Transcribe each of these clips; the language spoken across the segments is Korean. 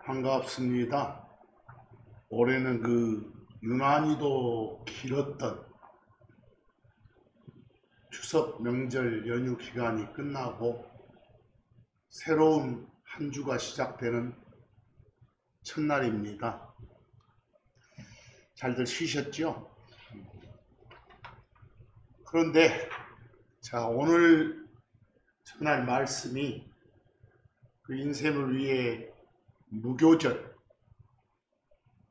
반갑습니다. 올해는 유난히도 길었던 추석 명절 연휴 기간이 끝나고 새로운 한 주가 시작되는 첫날입니다. 잘들 쉬셨죠? 그런데 오늘 전할 말씀이 인생을 위해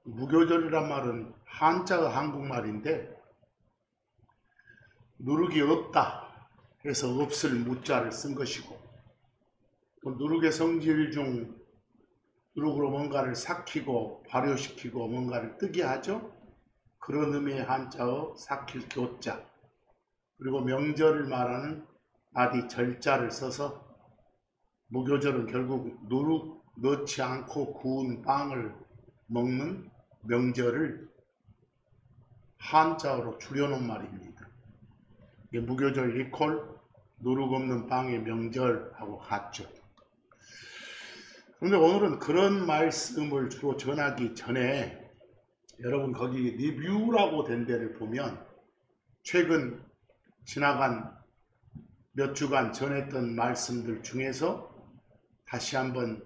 무교절이란 말은 한자의 한국말인데 누룩이 없다 해서 없을 무자를 쓴 것이고, 또 누룩의 성질 중 누룩으로 뭔가를 삭히고 발효시키고 뭔가를 뜨게 하죠. 그런 의미의 한자의 삭힐 교자, 그리고 명절을 말하는 나디 절자를 써서 무교절은 결국 누룩 넣지 않고 구운 빵을 먹는 명절을 한자어로 줄여놓은 말입니다. 무교절 이퀄 누룩 없는 빵의 명절하고 같죠. 그런데 오늘은 그런 말씀을 주로 전하기 전에 여러분 거기 리뷰라고 된 데를 보면 최근 지나간 몇 주간 전했던 말씀들 중에서 다시 한번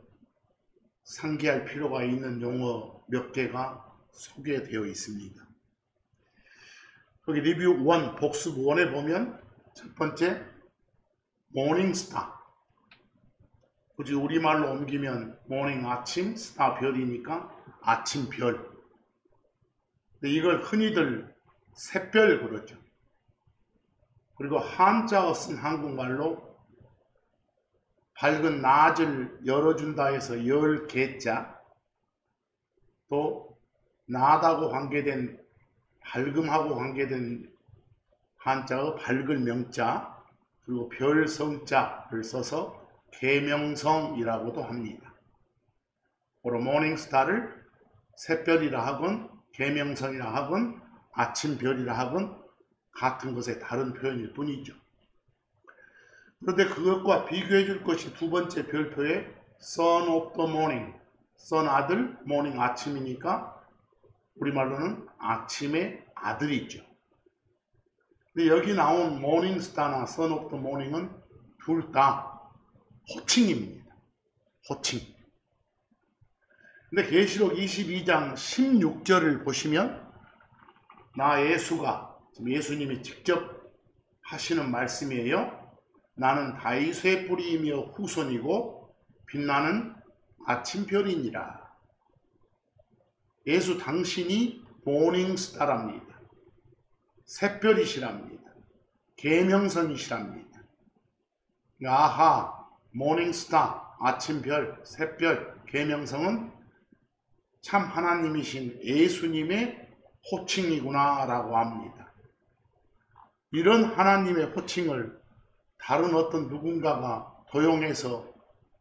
상기할 필요가 있는 용어 몇 개가 소개되어 있습니다. 거기 리뷰 1, 복습 1에 보면 첫 번째 모닝스타, 굳이 우리말로 옮기면 모닝 아침, 스타 별이니까 아침별. 근데 이걸 흔히들 샛별 그러죠. 그리고 한자어 쓴 한국말로 밝은 낮을 열어준다 해서 열개자, 또 낮하고 관계된 밝음하고 관계된 한자의 밝을 명자, 그리고 별성자를 써서 계명성이라고도 합니다. 그리고 모닝스타를 샛별이라 하건 계명성이라 하건 아침별이라 하건 같은 것의 다른 표현일 뿐이죠. 그런데 그것과 비교해 줄 것이 두 번째 별표의 son of the morning, son 아들, morning 아침이니까 우리말로는 아침의 아들이죠. 근데 여기 나온 morning star나 son of the morning은 둘 다 호칭입니다. 호칭. 근데 계시록 22장 16절을 보시면 나 예수가, 예수님이 직접 하시는 말씀이에요. 나는 다윗의 뿌리이며 후손이고 빛나는 아침별이니라. 예수 당신이 모닝스타랍니다. 샛별이시랍니다. 계명성이시랍니다. 아하, 모닝스타, 아침별, 샛별, 계명성은 참 하나님이신 예수님의 호칭이구나 라고 합니다. 이런 하나님의 호칭을 다른 어떤 누군가가 도용해서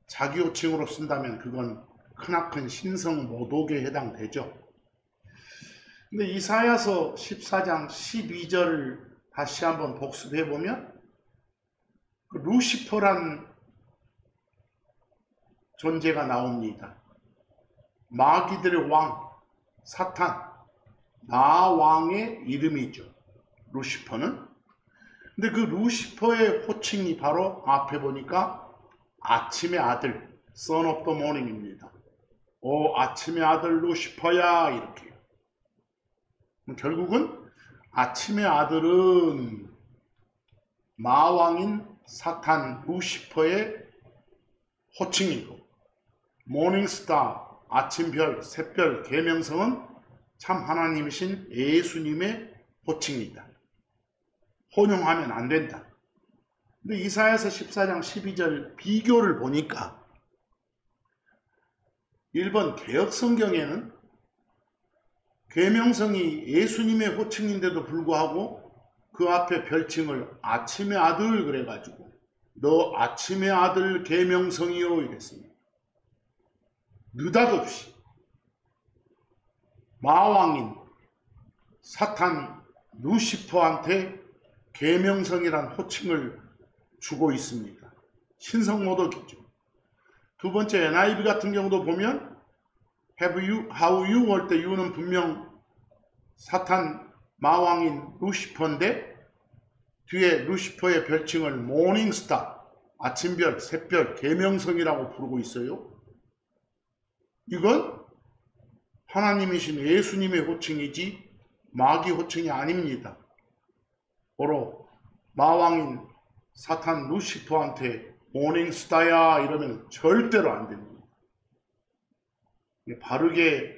자기 호칭으로 쓴다면 그건 크나큰 신성 모독에 해당되죠. 근데 이사야서 14장 12절을 다시 한번 복습해 보면 루시퍼란 존재가 나옵니다. 마귀들의 왕, 사탄, 나왕의 이름이죠. 루시퍼는. 근데 그 루시퍼의 호칭이 바로 앞에 보니까 아침의 아들, son of the morning입니다. 오, 아침의 아들 루시퍼야, 이렇게. 결국은 아침의 아들은 마왕인 사탄 루시퍼의 호칭이고, 모닝스타, 아침별, 샛별, 계명성은 참 하나님이신 예수님의 호칭이다. 혼용하면 안 된다. 근데 이사야서 14장 12절 비교를 보니까 1번 개역성경에는 계명성이 예수님의 호칭인데도 불구하고 그 앞에 별칭을 아침의 아들 그래가지고 너 아침의 아들 계명성이요 이랬습니다. 느닷없이 마왕인 사탄 루시퍼한테 계명성이란 호칭을 주고 있습니다. 신성모독이죠. 두 번째 NIV 같은 경우도 보면 how you 할 때 you는 분명 사탄 마왕인 루시퍼인데 뒤에 루시퍼의 별칭을 모닝스타, 아침별, 샛별, 계명성이라고 부르고 있어요. 이건 하나님이신 예수님의 호칭이지 마귀 호칭이 아닙니다. 바로 마왕인 사탄 루시퍼한테 모닝스타야 이러면 절대로 안 됩니다. 바르게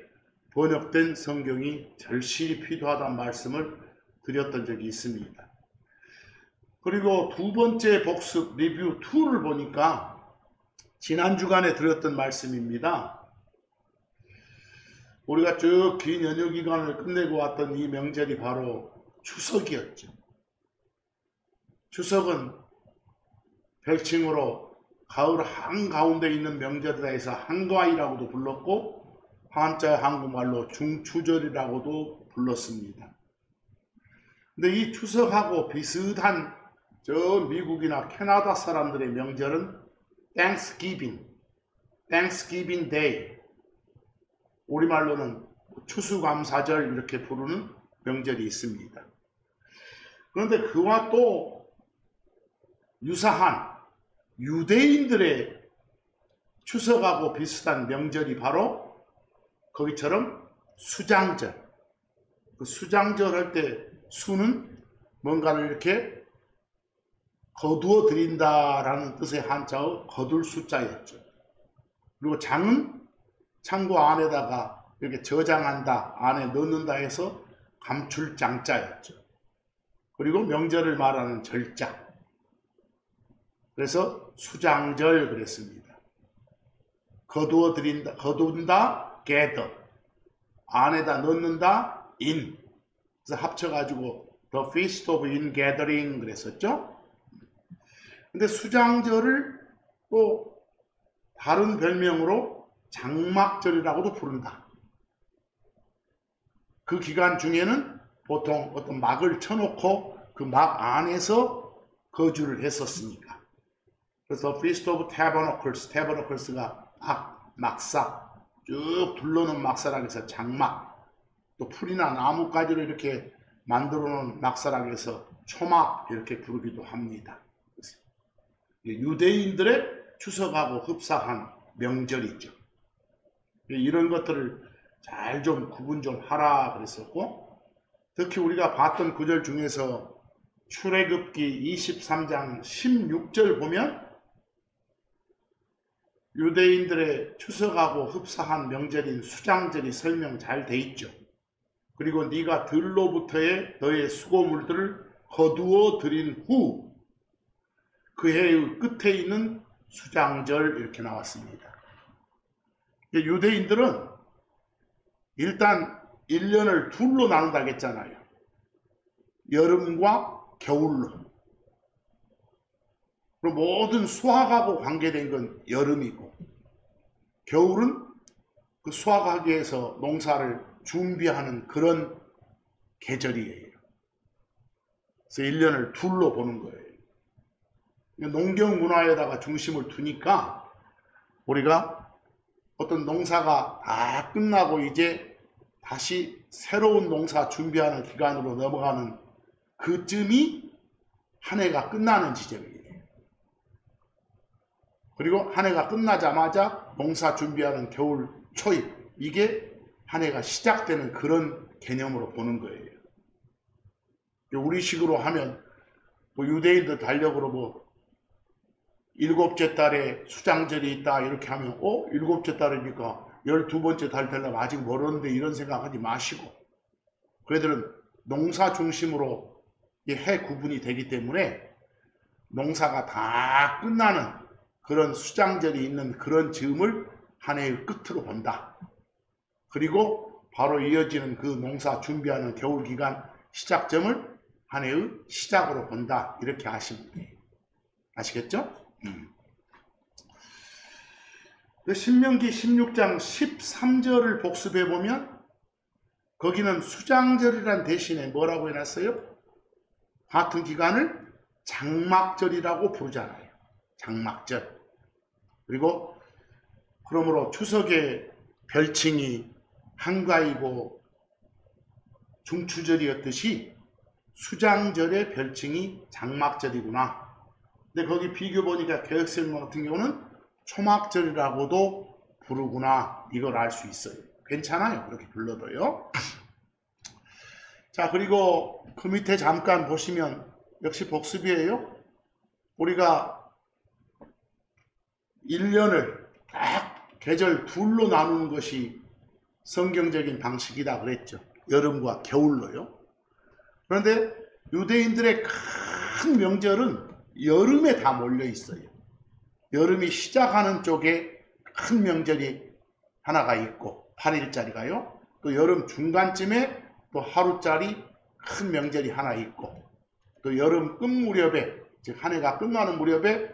번역된 성경이 절실히 필요하다는 말씀을 드렸던 적이 있습니다. 그리고 두 번째 복습 리뷰 2를 보니까 지난 주간에 드렸던 말씀입니다. 우리가 쭉 긴 연휴 기간을 끝내고 왔던 이 명절이 바로 추석이었죠. 추석은 별칭으로 가을 한가운데 있는 명절이라 해서 한가위라고도 불렀고 한자 한국말로 중추절이라고도 불렀습니다. 근데 이 추석하고 비슷한 저 미국이나 캐나다 사람들의 명절은 Thanksgiving Day, 우리말로는 추수감사절 이렇게 부르는 명절이 있습니다. 그런데 그와 또 유사한 유대인들의 추석하고 비슷한 명절이 바로 거기처럼 수장절. 그 수장절 할 때 수는 뭔가를 이렇게 거두어 드린다라는 뜻의 한자어 거둘 숫자였죠. 그리고 장은 창고 안에다가 이렇게 저장한다, 안에 넣는다 해서 감출장자였죠. 그리고 명절을 말하는 절자. 그래서 수장절 그랬습니다. 거두어 드린다, 거둔다, gather. 안에다 넣는다, in. 그래서 합쳐가지고 The Feast of Ingathering 그랬었죠. 근데 수장절을 또 다른 별명으로 장막절이라고도 부른다. 그 기간 중에는 보통 어떤 막을 쳐놓고 그 막 안에서 거주를 했었으니까. 그래서 Feast of Tabernacles, Tabernacles가 막사, 쭉 둘러놓은 막사라고 해서 장막, 또 풀이나 나뭇가지로 이렇게 만들어 놓은 막사라고 해서 초막 이렇게 부르기도 합니다. 유대인들의 추석하고 흡사한 명절이죠. 이런 것들을 잘 좀 구분 좀 하라 그랬었고, 특히 우리가 봤던 구절 중에서 출애굽기 23장 16절 보면 유대인들의 추석하고 흡사한 명절인 수장절이 설명 잘 돼 있죠. 그리고 네가 들로부터의 너의 수고물들을 거두어 들인 후 그 해의 끝에 있는 수장절 이렇게 나왔습니다. 유대인들은 일단 1년을 둘로 나눈다고 했잖아요. 여름과 겨울로. 그럼 모든 수확하고 관계된 건 여름이고, 겨울은 그 수확하기 위해서 농사를 준비하는 그런 계절이에요. 그래서 1년을 둘로 보는 거예요. 농경 문화에다가 중심을 두니까 우리가 어떤 농사가 다 끝나고 이제 다시 새로운 농사 준비하는 기간으로 넘어가는 그쯤이 한 해가 끝나는 지점이에요. 그리고 한 해가 끝나자마자 농사 준비하는 겨울 초입, 이게 한 해가 시작되는 그런 개념으로 보는 거예요. 우리식으로 하면 뭐 유대인들 달력으로 일곱째 달에 수장절이 있다 이렇게 하면 일곱째 달이니까 12번째 달 되려면 아직 멀었는데 이런 생각하지 마시고, 그애들은 농사 중심으로 해 구분이 되기 때문에 농사가 다 끝나는 그런 수장절이 있는 그런 즈음을 한 해의 끝으로 본다. 그리고 바로 이어지는 그 농사 준비하는 겨울 기간 시작점을 한 해의 시작으로 본다. 이렇게 아시면 돼요. 아시겠죠? 신명기 16장 13절을 복습해 보면 거기는 수장절이란 대신에 뭐라고 해놨어요? 같은 기간을 장막절이라고 부르잖아요. 장막절. 그리고 그러므로 추석의 별칭이 한가이고 중추절이었듯이 수장절의 별칭이 장막절이구나. 근데 거기 비교 보니까 개혁설명 같은 경우는 초막절이라고도 부르구나. 이걸 알 수 있어요. 괜찮아요. 그렇게 불러도요. 자, 그리고 그 밑에 잠깐 보시면 역시 복습이에요. 우리가 1년을 딱 계절 둘로 나누는 것이 성경적인 방식이다 그랬죠. 여름과 겨울로요. 그런데 유대인들의 큰 명절은 여름에 다 몰려 있어요. 여름이 시작하는 쪽에 큰 명절이 하나가 있고 8일짜리가요. 또 여름 중간쯤에 또 하루짜리 큰 명절이 하나 있고 또 여름 끝 무렵에 즉 한 해가 끝나는 무렵에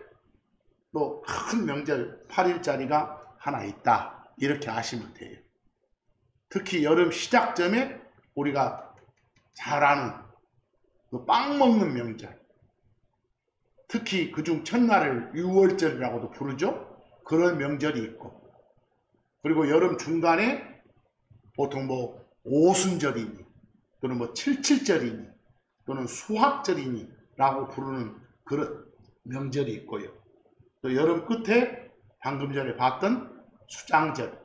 또 큰 명절 8일짜리가 하나 있다. 이렇게 아시면 돼요. 특히 여름 시작점에 우리가 잘 아는 그 빵 먹는 명절, 특히 그중 첫날을 유월절이라고도 부르죠. 그런 명절이 있고, 그리고 여름 중간에 보통 뭐 오순절이니 또는 뭐 칠칠절이니 또는 수학절이니 라고 부르는 그런 명절이 있고요. 또 여름 끝에 방금 전에 봤던 수장절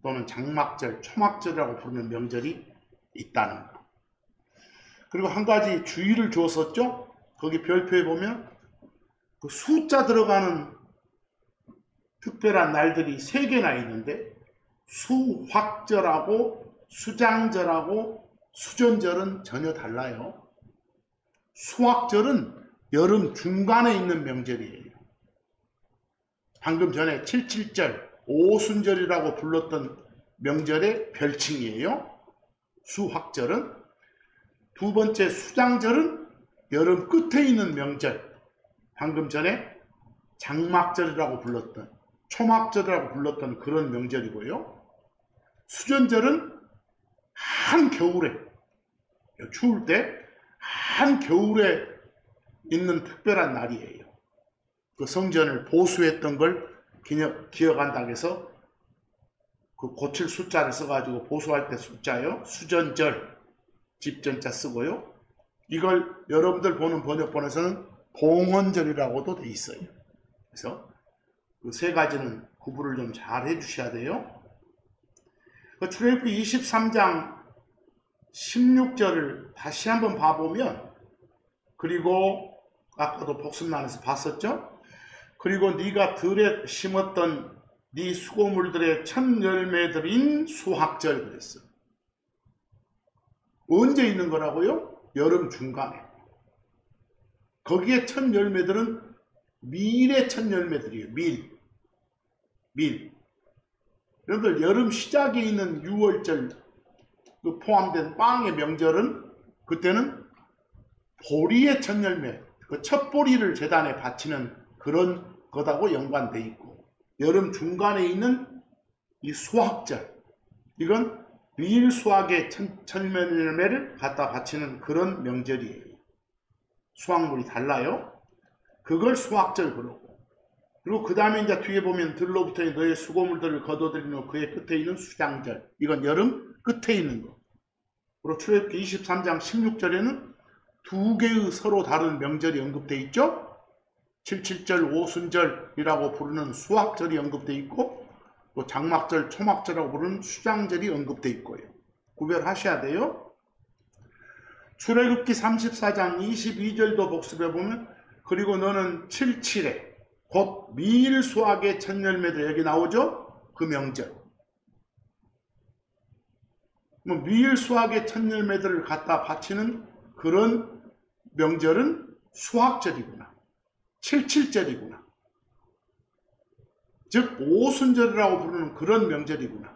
또는 장막절, 초막절이라고 부르는 명절이 있다는 거. 그리고 한 가지 주의를 주었었죠. 거기 별표에 보면 그 숫자 들어가는 특별한 날들이 3개나 있는데 수확절하고 수장절하고 수전절은 전혀 달라요. 수확절은 여름 중간에 있는 명절이에요. 방금 전에 칠칠절, 오순절이라고 불렀던 명절의 별칭이에요. 수확절은. 두 번째 수장절은 여름 끝에 있는 명절, 방금 전에 장막절이라고 불렀던, 초막절이라고 불렀던 그런 명절이고요. 수전절은 한겨울에, 추울 때 한겨울에 있는 특별한 날이에요. 그 성전을 보수했던 걸 기억한다고 해서 그 고칠 숫자를 써가지고 보수할 때 숫자요. 수전절, 집전자 쓰고요. 이걸 여러분들 보는 번역본에서는 봉헌절이라고도 돼 있어요. 그래서 그 3가지는 구분을 좀 잘 해주셔야 돼요. 그 출애굽기 23장 16절을 다시 한번 봐보면, 그리고 아까도 복습란에서 봤었죠. 그리고 네가 들에 심었던 네 수고물들의 첫 열매들인 수확절 그랬어. 언제 있는 거라고요? 여름 중간에. 거기에 첫 열매들은 밀의 첫 열매들이에요. 밀. 여러분들 여름 시작에 있는 6월절 그 포함된 빵의 명절은 그때는 보리의 첫 열매, 그 첫 보리를 제단에 바치는 그런 것하고 연관돼 있고, 여름 중간에 있는 이 수확절, 이건 밀 수확의 첫 열매를 갖다 바치는 그런 명절이에요. 수확물이 달라요. 그걸 수확절 그러고, 그리고 그 다음에 이제 뒤에 보면 들로부터 너의 수고물들을 거둬들이는 그의 끝에 있는 수장절, 이건 여름 끝에 있는 거. 그리고 출애굽기 23장 16절에는 2개의 서로 다른 명절이 언급되어 있죠. 칠칠절, 오순절이라고 부르는 수확절이 언급되어 있고, 또 장막절, 초막절이라고 부르는 수장절이 언급되어 있고요. 구별하셔야 돼요. 출애굽기 34장 22절도 복습해 보면, 그리고 너는 77에 곧 밀 수확의 첫 열매들, 여기 나오죠? 그 명절. 뭐 밀 수확의 첫 열매들을 갖다 바치는 그런 명절은 수확절이구나. 칠칠절이구나. 즉 오순절이라고 부르는 그런 명절이구나.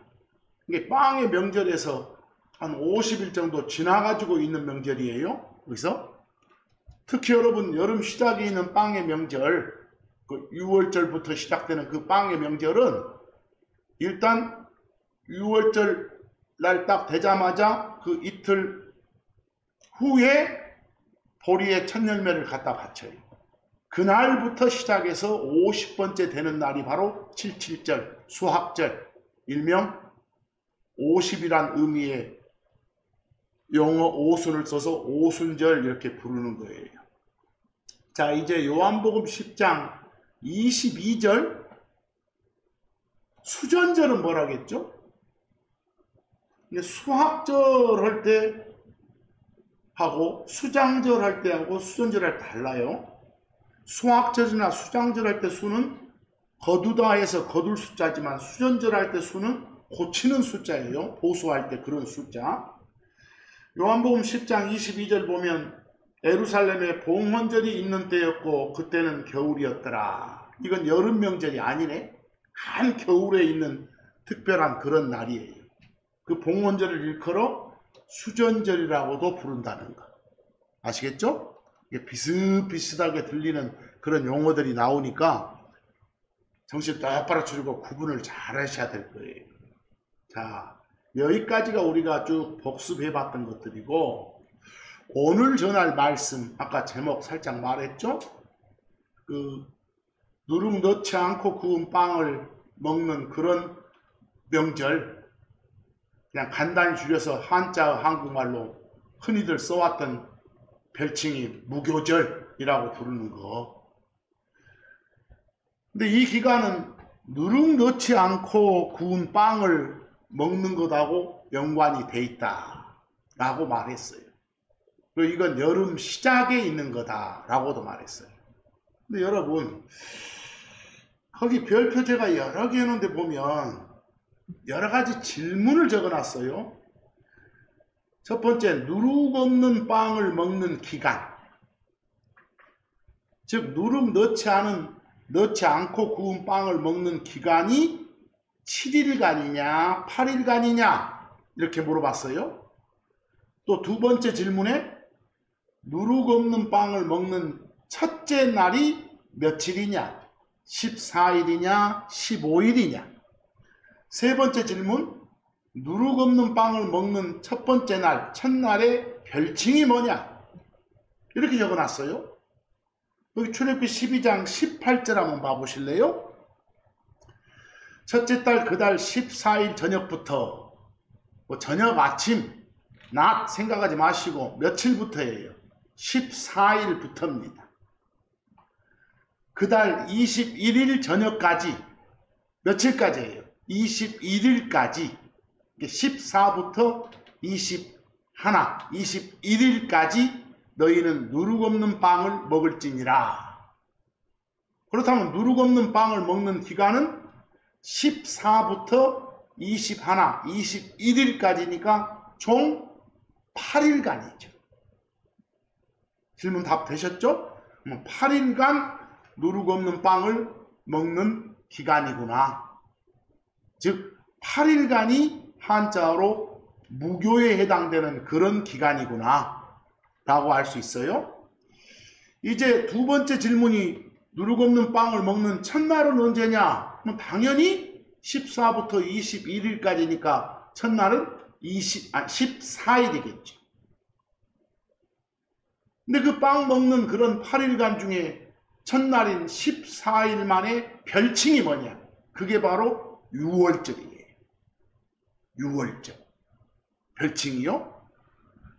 이게 빵의 명절에서 한 50일 정도 지나가지고 있는 명절이에요. 그래서 특히 여러분 여름 시작에 있는 빵의 명절, 그 6월절부터 시작되는 그 빵의 명절은 일단 6월절 날 딱 되자마자 그 이틀 후에 보리의 첫 열매를 갖다 바쳐요. 그날부터 시작해서 50번째 되는 날이 바로 칠칠절, 수학절, 일명 50이란 의미의 영어 오순을 써서 오순절 이렇게 부르는 거예요. 자, 이제 요한복음 10장 22절 수전절은 뭐라겠죠? 수학절 할 때 하고 수장절 할 때 하고 수전절 할 때 달라요. 수학절이나 수장절 할 때 수는 거두다 해서 거둘 숫자지만 수전절 할 때 수는 고치는 숫자예요. 보수할 때 그런 숫자. 요한복음 10장 22절 보면 예루살렘에 봉헌절이 있는 때였고 그때는 겨울이었더라. 이건 여름 명절이 아니네. 한겨울에 있는 특별한 그런 날이에요. 그 봉헌절을 일컬어 수전절이라고도 부른다는 거. 아시겠죠? 이게 비슷비슷하게 들리는 그런 용어들이 나오니까 정신 똑바로 차리고 구분을 잘 하셔야 될 거예요. 자, 여기까지가 우리가 쭉 복습해 봤던 것들이고, 오늘 전할 말씀, 아까 제목 살짝 말했죠? 누룩 넣지 않고 구운 빵을 먹는 그런 명절, 그냥 간단히 줄여서 한자 한국말로 흔히들 써왔던 별칭이 무교절이라고 부르는 거. 근데 이 기간은 누룩 넣지 않고 구운 빵을 먹는 것하고 연관이 돼 있다 라고 말했어요. 그리고 이건 여름 시작에 있는 거다 라고도 말했어요. 근데 여러분, 거기 별표 제가 여러 개 해놓은데 보면 여러 가지 질문을 적어놨어요. 첫 번째, 누룩 없는 빵을 먹는 기간. 즉, 누룩 넣지 않고 구운 빵을 먹는 기간이 7일간이냐, 8일간이냐, 이렇게 물어봤어요. 또 두 번째 질문에, 누룩 없는 빵을 먹는 첫째 날이 며칠이냐, 14일이냐, 15일이냐. 세 번째 질문, 누룩 없는 빵을 먹는 첫 번째 날, 첫날의 별칭이 뭐냐? 이렇게 적어놨어요. 여기 출애굽기 12장 18절 한번 봐보실래요? 첫째 달 그 달 14일 저녁부터, 저녁 아침, 낮 생각하지 마시고 며칠부터예요? 14일부터입니다. 그 달 21일 저녁까지, 며칠까지예요? 21일까지. 14부터 21, 21일까지 너희는 누룩 없는 빵을 먹을지니라. 그렇다면 누룩 없는 빵을 먹는 기간은 14부터 21, 21일까지니까 총 8일간이죠. 질문 답 되셨죠? 8일간 누룩 없는 빵을 먹는 기간이구나. 즉 8일간이 한자어로 무교에 해당되는 그런 기간이구나 라고 알 수 있어요. 이제 두 번째 질문이 누룩 없는 빵을 먹는 첫날은 언제냐? 그럼 당연히 14부터 21일까지니까 첫날은 14일이겠죠. 근데 그 빵 먹는 그런 8일간 중에 첫날인 14일 만에 별칭이 뭐냐? 그게 바로 유월절이에요. 유월절. 별칭이요?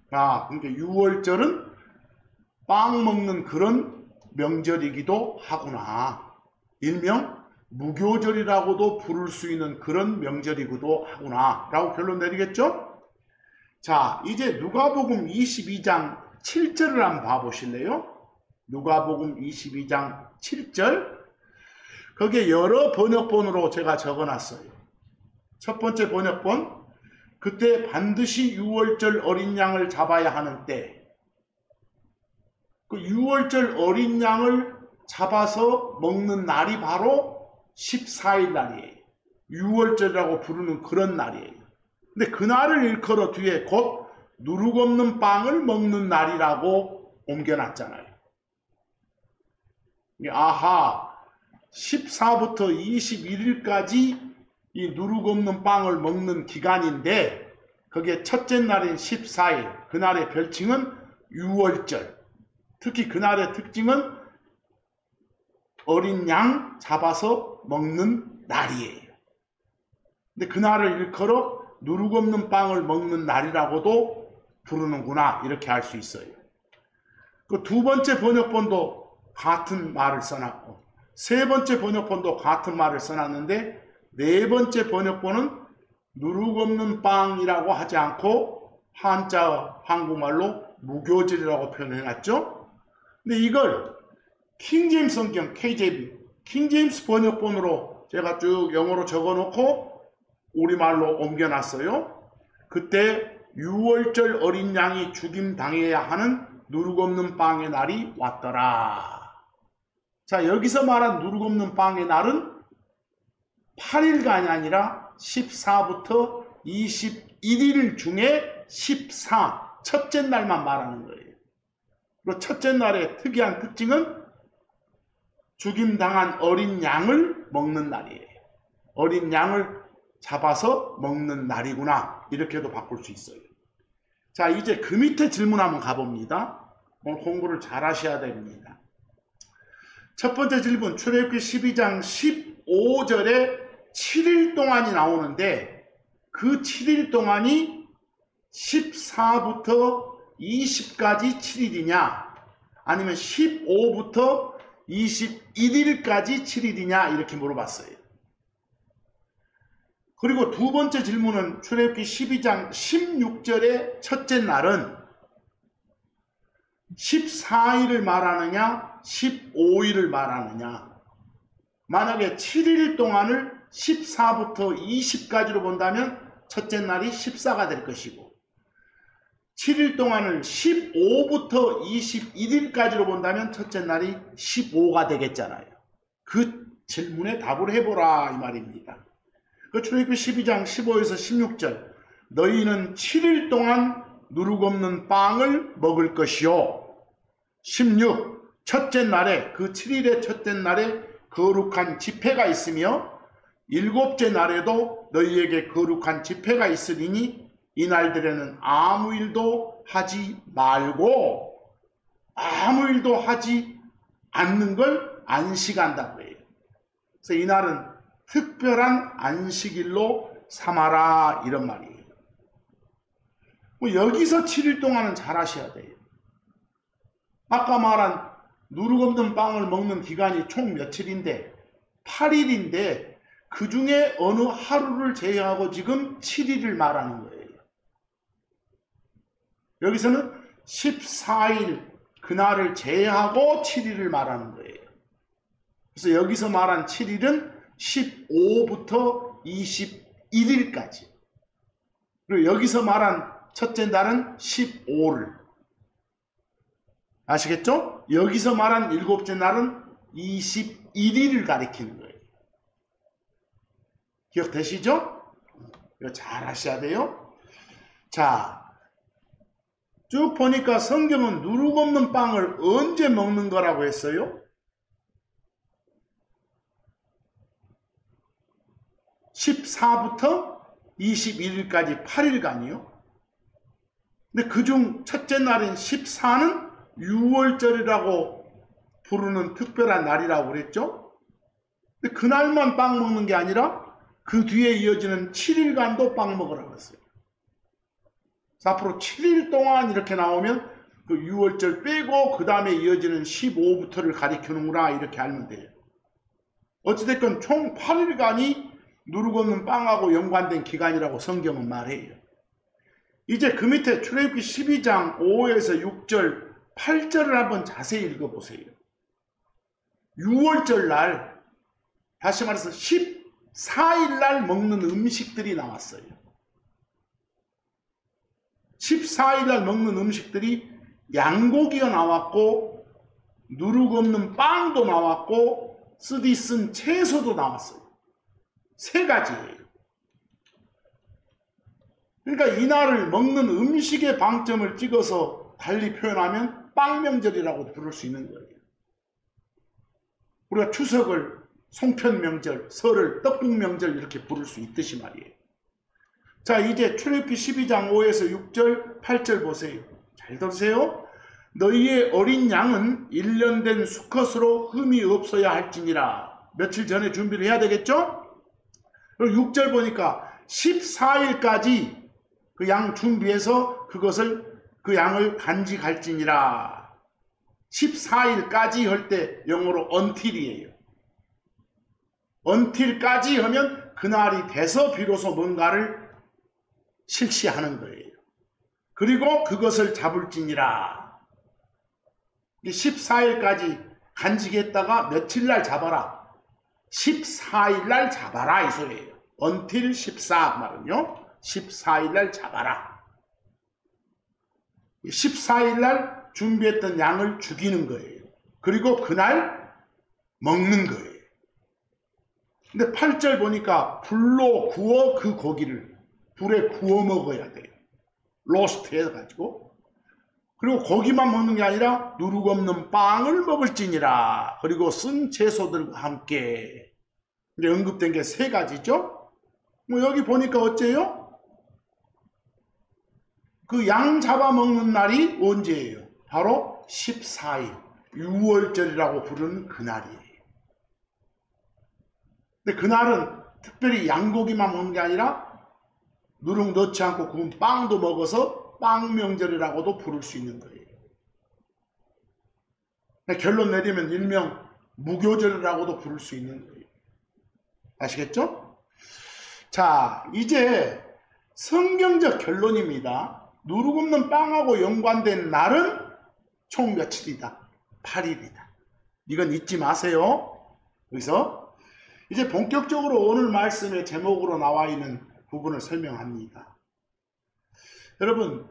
그러니까 유월절은 빵 먹는 그런 명절이기도 하구나. 일명 무교절이라고도 부를 수 있는 그런 명절이기도 하구나 라고 결론 내리겠죠? 자, 이제 누가복음 22장 7절을 한번 봐보실래요? 누가복음 22장 7절. 거기에 여러 번역본으로 제가 적어놨어요. 첫 번째 번역본, 그때 반드시 유월절 어린 양을 잡아야 하는 때. 그 유월절 어린 양을 잡아서 먹는 날이 바로 14일 날이에요. 유월절이라고 부르는 그런 날이에요. 근데 그 날을 일컬어 뒤에 곧 누룩 없는 빵을 먹는 날이라고 옮겨놨잖아요. 아하, 14부터 21일까지 이 누룩 없는 빵을 먹는 기간인데 거기에 첫째 날인 14일, 그날의 별칭은 유월절. 특히 그날의 특징은 어린 양 잡아서 먹는 날이에요. 근데 그날을 일컬어 누룩 없는 빵을 먹는 날이라고도 부르는구나, 이렇게 알 수 있어요. 그 두 번째 번역본도 같은 말을 써놨고, 세 번째 번역본도 같은 말을 써놨는데, 네 번째 번역본은 누룩 없는 빵이라고 하지 않고 한자 한국말로 무교절이라고 표현해놨죠. 근데 이걸 킹제임스 성경 KJV, 킹제임스 번역본으로 제가 쭉 영어로 적어놓고 우리말로 옮겨놨어요. 그때 6월절 어린 양이 죽임 당해야 하는 누룩 없는 빵의 날이 왔더라. 자, 여기서 말한 누룩 없는 빵의 날은 8일간이 아니라 14부터 21일 중에 14, 첫째 날만 말하는 거예요. 그리고 첫째 날의 특이한 특징은 죽임당한 어린 양을 먹는 날이에요. 어린 양을 잡아서 먹는 날이구나, 이렇게도 바꿀 수 있어요. 자, 이제 그 밑에 질문 한번 가봅니다. 오늘 공부를 잘 하셔야 됩니다. 첫 번째 질문, 출애굽기 12장 15절에 7일 동안이 나오는데 그 7일 동안이 14부터 20까지 7일이냐 아니면 15부터 21일까지 7일이냐 이렇게 물어봤어요. 그리고 두 번째 질문은 출애굽기 12장 16절의 첫째 날은 14일을 말하느냐 15일을 말하느냐. 만약에 7일 동안을 14부터 20까지로 본다면 첫째 날이 14가 될 것이고 7일 동안을 15부터 21일까지로 본다면 첫째 날이 15가 되겠잖아요. 그 질문에 답을 해보라 이 말입니다. 그 출애굽기 12장 15에서 16절 너희는 7일 동안 누룩 없는 빵을 먹을 것이요 16 첫째 날에 그 7일의 첫째 날에 거룩한 집회가 있으며 일곱째 날에도 너희에게 거룩한 집회가 있으리니 이 날들에는 아무 일도 하지 말고 아무 일도 하지 않는 걸 안식한다고 해요. 그래서 이 날은 특별한 안식일로 삼아라 이런 말이에요. 뭐 여기서 7일 동안은 잘 하셔야 돼요. 아까 말한 누룩 없는 빵을 먹는 기간이 총 며칠인데 8일인데 그 중에 어느 하루를 제외하고 지금 7일을 말하는 거예요. 여기서는 14일 그날을 제외하고 7일을 말하는 거예요. 그래서 여기서 말한 7일은 15부터 21일까지 그리고 여기서 말한 첫째 날은 15를 아시겠죠? 여기서 말한 일곱째 날은 21일을 가리키는 거예요. 기억되시죠? 이거 잘 하셔야 돼요. 자, 쭉 보니까 성경은 누룩 없는 빵을 언제 먹는 거라고 했어요? 14부터 21일까지 8일간이요. 근데 그중 첫째 날인 14는 6월절이라고 부르는 특별한 날이라고 그랬죠. 근데 그날만 빵 먹는 게 아니라 그 뒤에 이어지는 7일간도 빵 먹으라고 했어요. 그래서 앞으로 7일 동안 이렇게 나오면 그 6월절 빼고 그 다음에 이어지는 15부터를 가리키는구나 이렇게 알면 돼요. 어찌됐건 총 8일간이 누룩 없는 빵하고 연관된 기간이라고 성경은 말해요. 이제 그 밑에 출애굽기 12장 5에서 6절 8절을 한번 자세히 읽어보세요. 6월절 날 다시 말해서 14일 날 먹는 음식들이 나왔어요. 14일 날 먹는 음식들이 양고기가 나왔고 누룩 없는 빵도 나왔고 쓰디 쓴 채소도 나왔어요. 세 가지예요. 그러니까 이날을 먹는 음식의 방점을 찍어서 달리 표현하면 빵명절이라고 부를 수 있는 거예요. 우리가 추석을 송편명절, 설을 떡국명절 이렇게 부를 수 있듯이 말이에요. 자, 이제 출애굽기 12장 5에서 6절, 8절 보세요. 잘 들으세요. 너희의 어린 양은 1년 된 수컷으로 흠이 없어야 할지니라. 며칠 전에 준비를 해야 되겠죠? 그리고 6절 보니까 14일까지 그 양 준비해서 그 양을 간직할지니라. 14일까지 할 때 영어로 until이에요. until까지 하면 그날이 돼서 비로소 뭔가를 실시하는 거예요. 그리고 그것을 잡을지니라. 14일까지 간직했다가 며칠 날 잡아라. 14일 날 잡아라 이 소리예요. until 14 말은요. 14일 날 잡아라. 14일 날 준비했던 양을 죽이는 거예요. 그리고 그날 먹는 거예요. 근데 8절 보니까 불로 구워 그 고기를 불에 구워 먹어야 돼요. 로스트 해가지고. 그리고 고기만 먹는 게 아니라 누룩 없는 빵을 먹을지니라. 그리고 쓴 채소들과 함께. 이제 언급된 게 3가지죠. 뭐 여기 보니까 어째요? 그 양 잡아먹는 날이 언제예요? 바로 14일. 6월절이라고 부르는 그날이에요. 근데 그날은 특별히 양고기만 먹는 게 아니라 누룩 넣지 않고 구운 빵도 먹어서 빵명절이라고도 부를 수 있는 거예요. 결론 내리면 일명 무교절이라고도 부를 수 있는 거예요. 아시겠죠? 자, 이제 성경적 결론입니다. 누룩 없는 빵하고 연관된 날은 총 며칠이다? 8일이다. 이건 잊지 마세요. 여기서 이제 본격적으로 오늘 말씀의 제목으로 나와 있는 부분을 설명합니다. 여러분,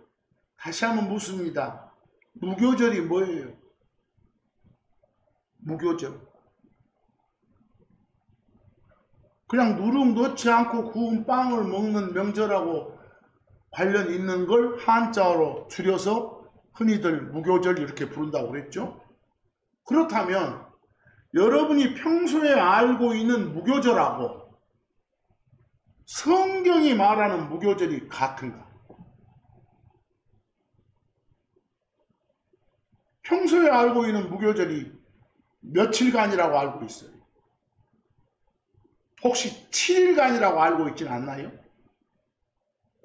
다시 한번 묻습니다. 무교절이 뭐예요? 무교절. 그냥 누룩 넣지 않고 구운 빵을 먹는 명절하고 관련 있는 걸 한자어로 줄여서 흔히들 무교절 이렇게 부른다고 그랬죠. 그렇다면 여러분이 평소에 알고 있는 무교절하고 성경이 말하는 무교절이 같은가? 평소에 알고 있는 무교절이 며칠간이라고 알고 있어요. 혹시 7일간이라고 알고 있지는 않나요?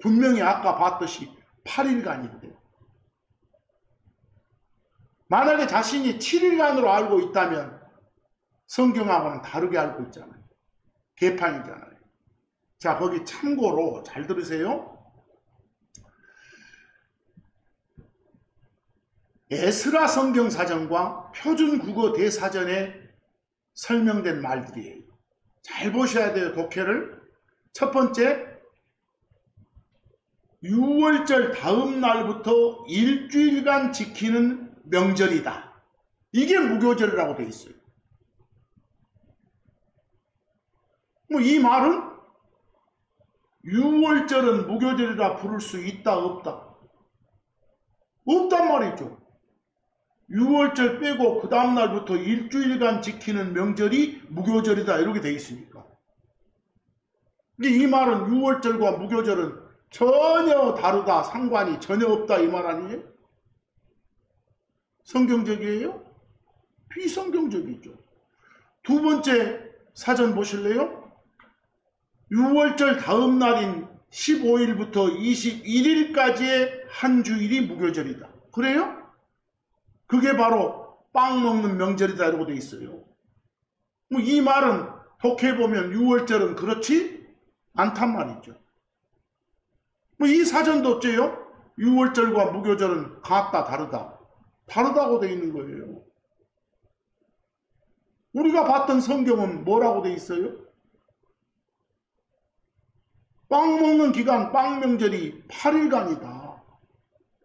분명히 아까 봤듯이 8일간인데. 만약에 자신이 7일간으로 알고 있다면 성경하고는 다르게 알고 있잖아요. 개판이잖아요. 자, 거기 참고로 잘 들으세요. 에스라 성경사전과 표준국어 대사전에 설명된 말들이에요. 잘 보셔야 돼요, 독해를. 첫 번째, 6월절 다음 날부터 일주일간 지키는 명절이다. 이게 무교절이라고 되어 있어요. 뭐 이 말은 6월절은 무교절이라 부를 수 있다, 없다? 없단 말이죠. 6월절 빼고 그 다음날부터 일주일간 지키는 명절이 무교절이다 이렇게 되어 있으니까. 근데 이 말은 6월절과 무교절은 전혀 다르다, 상관이 전혀 없다 이 말 아니에요? 성경적이에요? 비성경적이죠. 두 번째 사전 보실래요? 6월절 다음 날인 15일부터 21일까지의 한 주일이 무교절이다. 그래요? 그게 바로 빵 먹는 명절이다 이러고 돼 있어요. 이 말은 독해보면 6월절은 그렇지 않단 말이죠. 이 사전도 어째요? 6월절과 무교절은 같다 다르다. 다르다고 돼 있는 거예요. 우리가 봤던 성경은 뭐라고 돼 있어요? 빵 먹는 기간, 빵 명절이 8일간이다.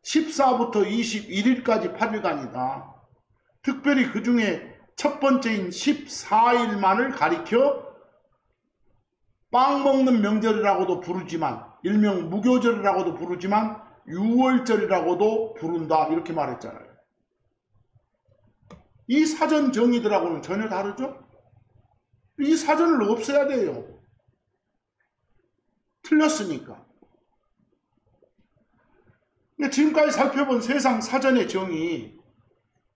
14부터 21일까지 8일간이다. 특별히 그 중에 첫 번째인 14일만을 가리켜 빵 먹는 명절이라고도 부르지만, 일명 무교절이라고도 부르지만 6월절이라고도 부른다 이렇게 말했잖아요. 이 사전 정의들하고는 전혀 다르죠? 이 사전을 없애야 돼요. 틀렸으니까. 지금까지 살펴본 세상 사전의 정의,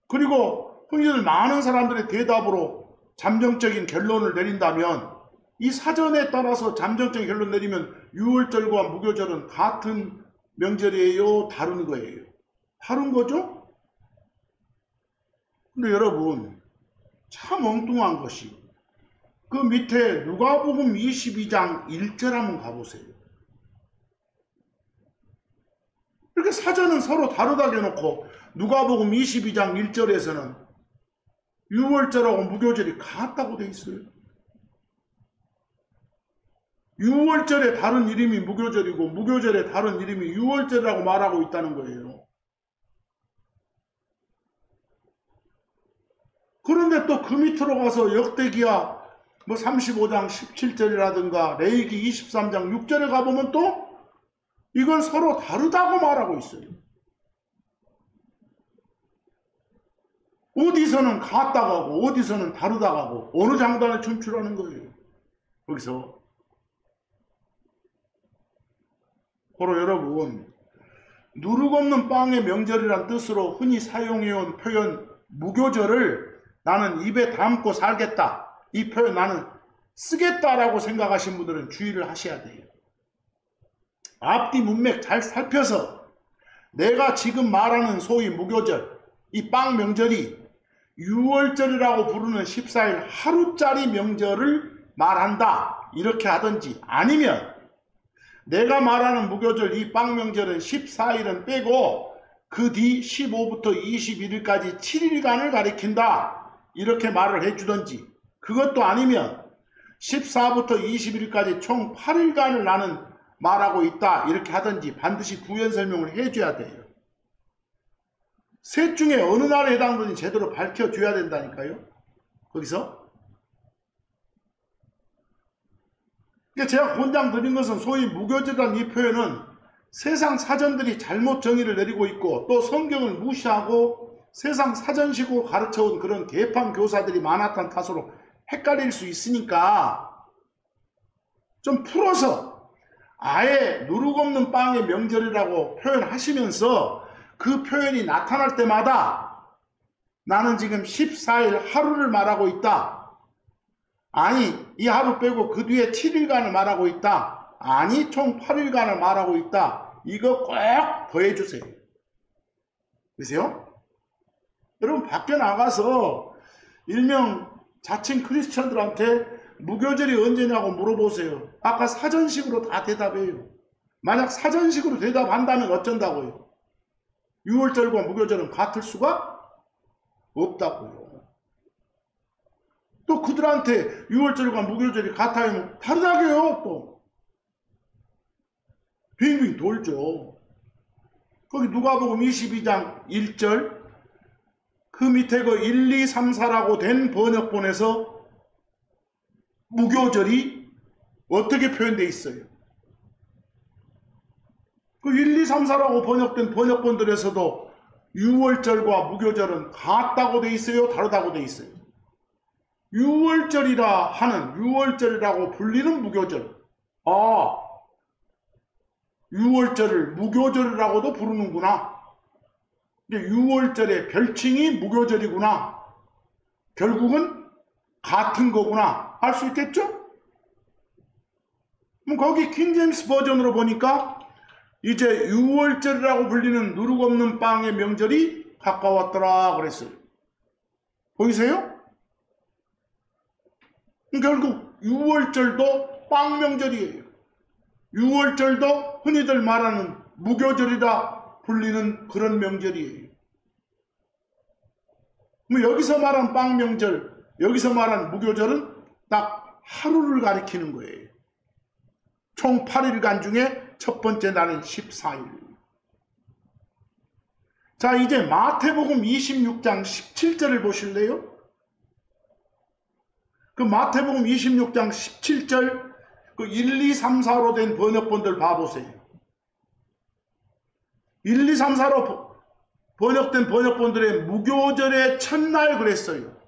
그리고 흔히들 많은 사람들의 대답으로 잠정적인 결론을 내린다면 이 사전에 따라서 잠정적 결론 내리면 유월절과 무교절은 같은 명절이에요? 다른 거예요? 다른 거죠? 근데 여러분, 참 엉뚱한 것이 그 밑에 누가복음 22장 1절 한번 가보세요. 이렇게 사전은 서로 다르다고 해놓고 누가복음 22장 1절에서는 유월절하고 무교절이 같다고 돼 있어요. 유월절의 다른 이름이 무교절이고 무교절의 다른 이름이 유월절이라고 말하고 있다는 거예요. 그런데 또 그 밑으로 가서 역대기야 뭐 35장 17절이라든가 레위기 23장 6절에 가보면 또 이건 서로 다르다고 말하고 있어요. 어디서는 같다고 하고 어디서는 다르다고 하고 어느 장단에 춤추라는 거예요. 거기서 바로 여러분, 누룩없는 빵의 명절이란 뜻으로 흔히 사용해온 표현 무교절을 나는 입에 담고 살겠다, 이 표현 나는 쓰겠다라고 생각하신 분들은 주의를 하셔야 돼요. 앞뒤 문맥 잘 살펴서 내가 지금 말하는 소위 무교절, 이 빵 명절이 유월절이라고 부르는 14일 하루짜리 명절을 말한다 이렇게 하든지, 아니면 내가 말하는 무교절 이 빵 명절은 14일은 빼고 그 뒤 15부터 21일까지 7일간을 가리킨다 이렇게 말을 해주든지, 그것도 아니면 14부터 21일까지 총 8일간을 나는 말하고 있다 이렇게 하든지 반드시 구현 설명을 해줘야 돼요. 셋 중에 어느 날에 해당되는지 제대로 밝혀줘야 된다니까요. 거기서 제가 권장 드린 것은 소위 무교절이라는 이 표현은 세상 사전들이 잘못 정의를 내리고 있고 또 성경을 무시하고 세상 사전식으로 가르쳐온 그런 개판 교사들이 많았던 탓으로 헷갈릴 수 있으니까 좀 풀어서 아예 누룩없는 빵의 명절이라고 표현하시면서 그 표현이 나타날 때마다 나는 지금 14일 하루를 말하고 있다, 아니 이 하루 빼고 그 뒤에 7일간을 말하고 있다, 아니 총 8일간을 말하고 있다, 이거 꼭 더해주세요. 그러세요? 여러분 밖에 나가서 일명 자칭 크리스천들한테 무교절이 언제냐고 물어보세요. 아까 사전식으로 다 대답해요. 만약 사전식으로 대답한다면 어쩐다고요? 유월절과 무교절은 같을 수가 없다고요. 또 그들한테 유월절과 무교절이 같아요? 다르다고요. 또 빙빙 돌죠. 거기 누가복음 22장 1절 그 밑에 그 1, 2, 3, 4라고 된 번역본에서 무교절이 어떻게 표현되어 있어요? 그 1, 2, 3, 4라고 번역된 번역본들에서도 유월절과 무교절은 같다고 돼 있어요? 다르다고 돼 있어요? 유월절이라 하는, 유월절이라고 불리는 무교절, 유월절을 무교절이라고도 부르는구나, 유월절의 별칭이 무교절이구나, 결국은 같은 거구나 알 수 있겠죠? 그럼 거기 킹제임스 버전으로 보니까 이제 유월절이라고 불리는 누룩없는 빵의 명절이 가까웠더라 그랬어요. 보이세요? 결국 유월절도 빵 명절이에요. 유월절도 흔히들 말하는 무교절이라 불리는 그런 명절이에요. 뭐 여기서 말한 빵 명절, 여기서 말한 무교절은 딱 하루를 가리키는 거예요. 총 8일간 중에 첫 번째 날은 14일. 자, 이제 마태복음 26장 17절을 보실래요? 그 마태복음 26장 17절 그 1, 2, 3, 4로 된 번역본들 봐보세요. 1, 2, 3, 4로 번역된 번역본들의 무교절의 첫날 그랬어요.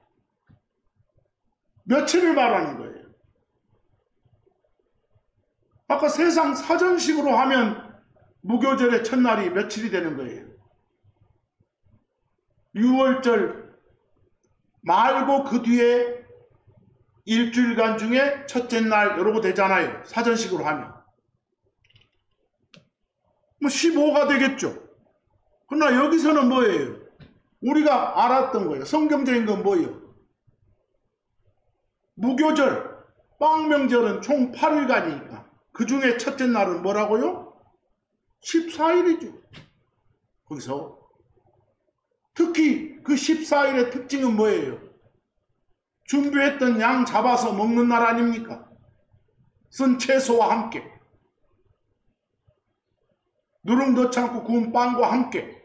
며칠을 말하는 거예요. 아까 세상 사전식으로 하면 무교절의 첫날이 며칠이 되는 거예요. 유월절 말고 그 뒤에 일주일간 중에 첫째 날 이러고 되잖아요. 사전식으로 하면. 뭐 15가 되겠죠. 그러나 여기서는 뭐예요? 우리가 알았던 거예요. 성경적인 건 뭐예요? 무교절, 빵명절은 총 8일간이니까 그 중에 첫째 날은 뭐라고요? 14일이죠. 거기서 특히 그 14일의 특징은 뭐예요? 준비했던 양 잡아서 먹는 날 아닙니까? 쓴 채소와 함께 누룽 넣지 않고 구운 빵과 함께.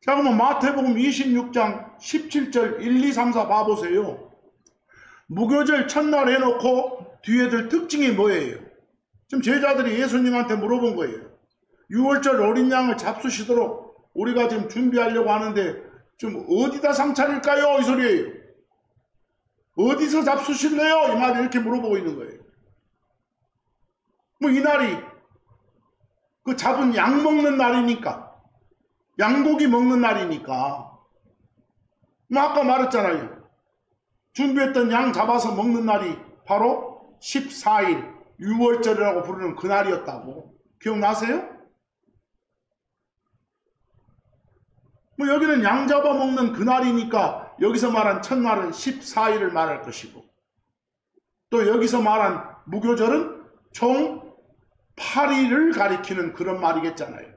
자, 그러면 마태복음 26장 17절 1, 2, 3, 4 봐보세요. 무교절 첫날 해놓고 뒤에들 특징이 뭐예요? 지금 제자들이 예수님한테 물어본 거예요. 6월절 어린 양을 잡수시도록 우리가 지금 준비하려고 하는데 좀 어디다 상 차릴까요? 이 소리예요. 어디서 잡수실래요? 이 말을 이렇게 물어보고 있는 거예요. 뭐 이날이 그 잡은 양 먹는 날이니까, 양고기 먹는 날이니까. 뭐 아까 말했잖아요. 준비했던 양 잡아서 먹는 날이 바로 14일 6월절이라고 부르는 그날이었다고. 기억나세요? 뭐 여기는 양 잡아 먹는 그날이니까 여기서 말한 첫날은 14일을 말할 것이고, 또 여기서 말한 무교절은 총 8일을 가리키는 그런 말이겠잖아요.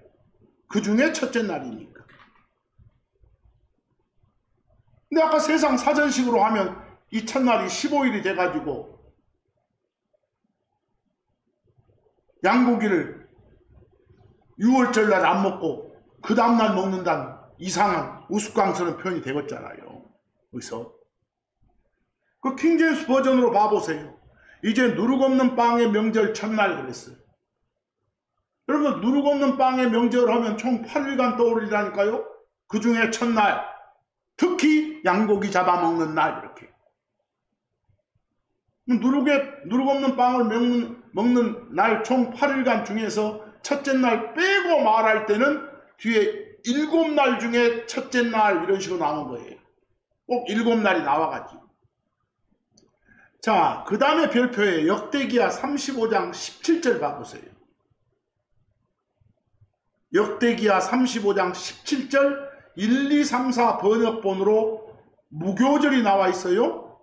그 중에 첫째 날이니까. 근데 아까 세상 사전식으로 하면 이 첫날이 15일이 돼가지고 양고기를 6월절날 안 먹고 그 다음날 먹는다는 이상한 우스꽝스러운 표현이 되겠잖아요. 여기서 그 킹제임스 버전으로 봐보세요. 이제 누룩 없는 빵의 명절 첫날 그랬어요. 여러분, 누룩 없는 빵의 명절 하면 총 8일간 떠오르리라니까요. 그 중에 첫날, 특히 양고기 잡아먹는 날, 이렇게. 누룩 없는 빵을 먹는 날 총 8일간 중에서 첫째 날 빼고 말할 때는 뒤에 7날 중에 첫째 날 이런 식으로 나온 거예요. 꼭 7날이 나와가지고. 자, 그 다음에 별표에 역대기야 35장 17절 봐보세요. 역대기야 35장 17절 1, 2, 3, 4 번역본으로 무교절이 나와 있어요.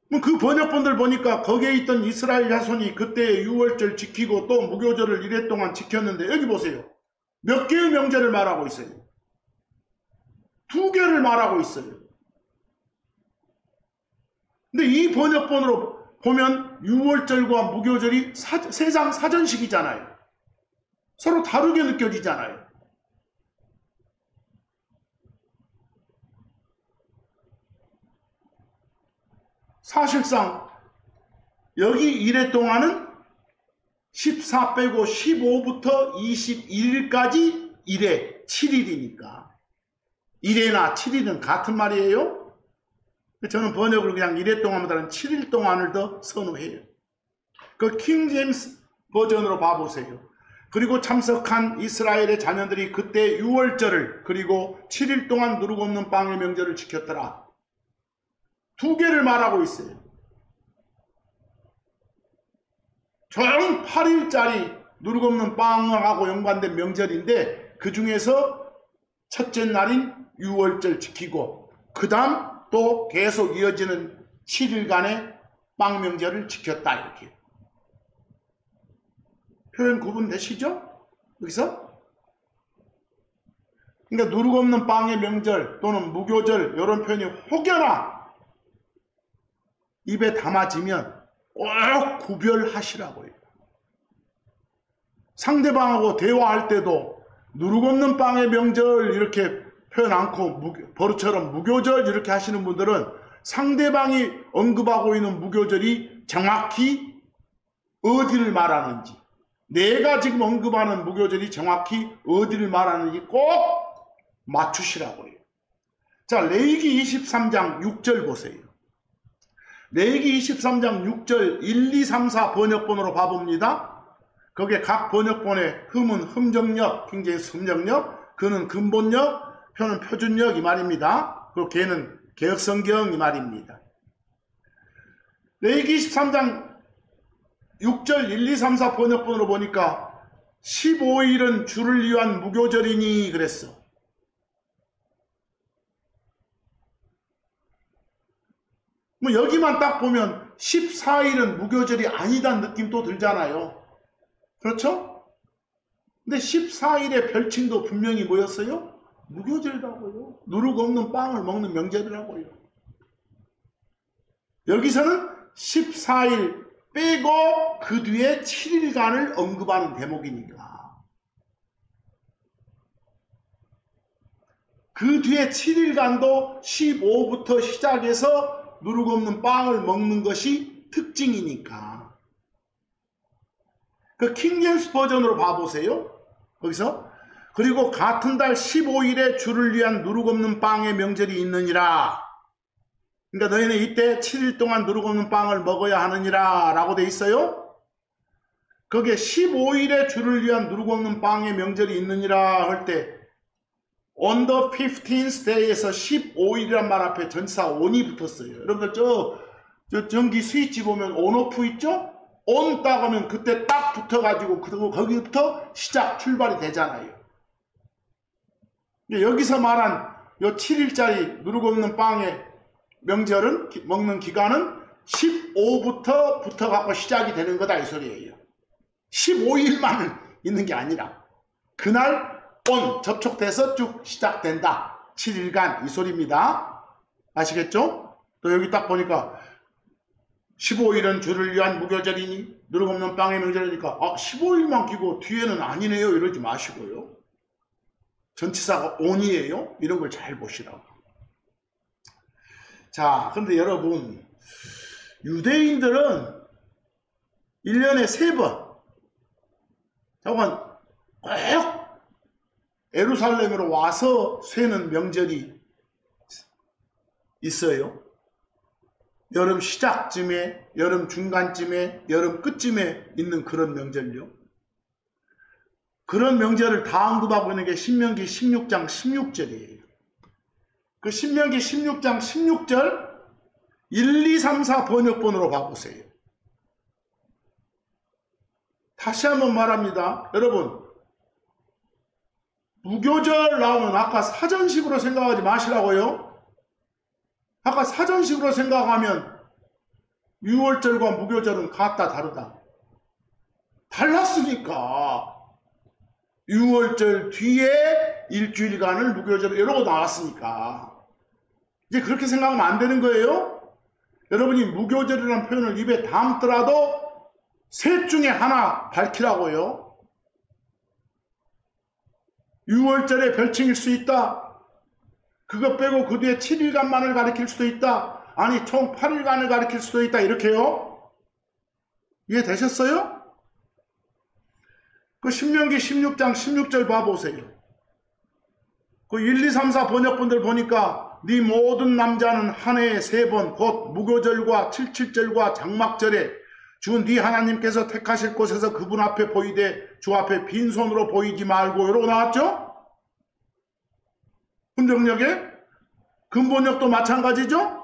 그 번역본들 보니까 거기에 있던 이스라엘 자손이 그때 6월절 지키고 또 무교절을 이래 동안 지켰는데 여기 보세요. 몇 개의 명절을 말하고 있어요? 2개를 말하고 있어요. 근데 이 번역본으로 보면 6월절과 무교절이 세상 사전식이잖아요. 서로 다르게 느껴지잖아요. 사실상 여기 이래 동안은 14 빼고 15부터 21일까지 이래 7일이니까 1회나 7일은 같은 말이에요. 저는 번역을 그냥 이래 동안보다는 7일 동안을 더 선호해요. 그 킹제임스 버전으로 봐보세요. 그리고 참석한 이스라엘의 자녀들이 그때 6월절을 그리고 7일 동안 누룩 없는 빵의 명절을 지켰더라. 2개를 말하고 있어요. 총 8일짜리 누룩 없는 빵하고 연관된 명절인데 그 중에서 첫째 날인 6월절 지키고 그 다음 또 계속 이어지는 7일간의 빵 명절을 지켰다. 이렇게 표현 구분되시죠? 여기서? 그러니까 누룩 없는 빵의 명절 또는 무교절 이런 표현이 혹여나 입에 담아지면 꼭 구별하시라고요. 상대방하고 대화할 때도 누룩 없는 빵의 명절 이렇게 표현 않고 버릇처럼 무교절 이렇게 하시는 분들은 상대방이 언급하고 있는 무교절이 정확히 어디를 말하는지, 내가 지금 언급하는 무교절이 정확히 어디를 말하는지 꼭 맞추시라고 해요. 자, 레위기 23장 6절 보세요. 레위기 23장 6절 1, 2, 3, 4 번역본으로 봐봅니다. 거기에 각 번역본의 흠은 흠정역, 킹제임스 흠정역, 그는 근본역, 표는 표준역 이 말입니다. 그리고 걔는 개혁성경 이 말입니다. 레위기 23장 6절 1, 2, 3, 4 번역본으로 보니까 15일은 주를 위한 무교절이니 그랬어. 뭐 여기만 딱 보면 14일은 무교절이 아니다는 느낌 또 들잖아요. 그렇죠? 근데 14일의 별칭도 분명히 뭐였어요? 무교절이라고요. 누룩 없는 빵을 먹는 명절이라고요. 여기서는 14일 빼고 그 뒤에 7일간을 언급하는 대목이니까. 그 뒤에 7일간도 15부터 시작해서 누룩 없는 빵을 먹는 것이 특징이니까. 그 킹제임스 버전으로 봐보세요. 거기서 그리고 같은 달 15일에 주를 위한 누룩 없는 빵의 명절이 있느니라. 그러니까 너희는 이때 7일 동안 누룩 없는 빵을 먹어야 하느니라 라고 돼 있어요. 거기에 15일에 주를 위한 누룩 없는 빵의 명절이 있느니라 할 때 on the 15th day에서 15일이란 말 앞에 전치사 on이 붙었어요. 여러분들 저 전기 스위치 보면 on off 있죠? on 딱 하면 그때 딱 붙어가지고 거기부터 시작 출발이 되잖아요. 여기서 말한 요 7일짜리 누룩 없는 빵의 명절은 먹는 기간은 15부터 붙어갖고 시작이 되는 거다 이 소리예요. 15일만 있는 게 아니라 그날 on 접촉돼서 쭉 시작된다. 7일간 이 소리입니다. 아시겠죠? 또 여기 딱 보니까 15일은 주를 위한 무교절이니 누룩 없는 빵의 명절이니까 15일만 끼고 뒤에는 아니네요 이러지 마시고요. 전치사가 on이에요. 이런 걸 잘 보시라고. 자, 그런데 여러분 유대인들은 1년에 3번 잠깐 꼭 예루살렘으로 와서 쇠는 명절이 있어요. 여름 시작쯤에, 여름 중간쯤에, 여름 끝쯤에 있는 그런 명절요. 그런 명절을 다 언급하고 있는 게 신명기 16장 16절이에요. 그 신명기 16장 16절 1, 2, 3, 4 번역본으로 봐보세요. 다시 한번 말합니다. 여러분 무교절 나오면 아까 사전식으로 생각하지 마시라고요. 아까 사전식으로 생각하면 유월절과 무교절은 같다 다르다. 달랐으니까. 유월절 뒤에 일주일간을 무교절 이러고 나왔으니까. 이제 그렇게 생각하면 안 되는 거예요. 여러분이 무교절이라는 표현을 입에 담더라도 셋 중에 하나 밝히라고요. 유월절의 별칭일 수 있다. 그거 빼고 그 뒤에 7일간만을 가리킬 수도 있다. 아니 총 8일간을 가리킬 수도 있다. 이렇게요. 이해되셨어요? 그 신명기 16장 16절 봐보세요. 그 1, 2, 3, 4 번역본들 보니까 네 모든 남자는 한 해에 3번 곧 무교절과 칠칠절과 장막절에 주 네 하나님께서 택하실 곳에서 그분 앞에 보이되 주 앞에 빈손으로 보이지 말고 이러고 나왔죠? 훈정역에 근본역도 마찬가지죠?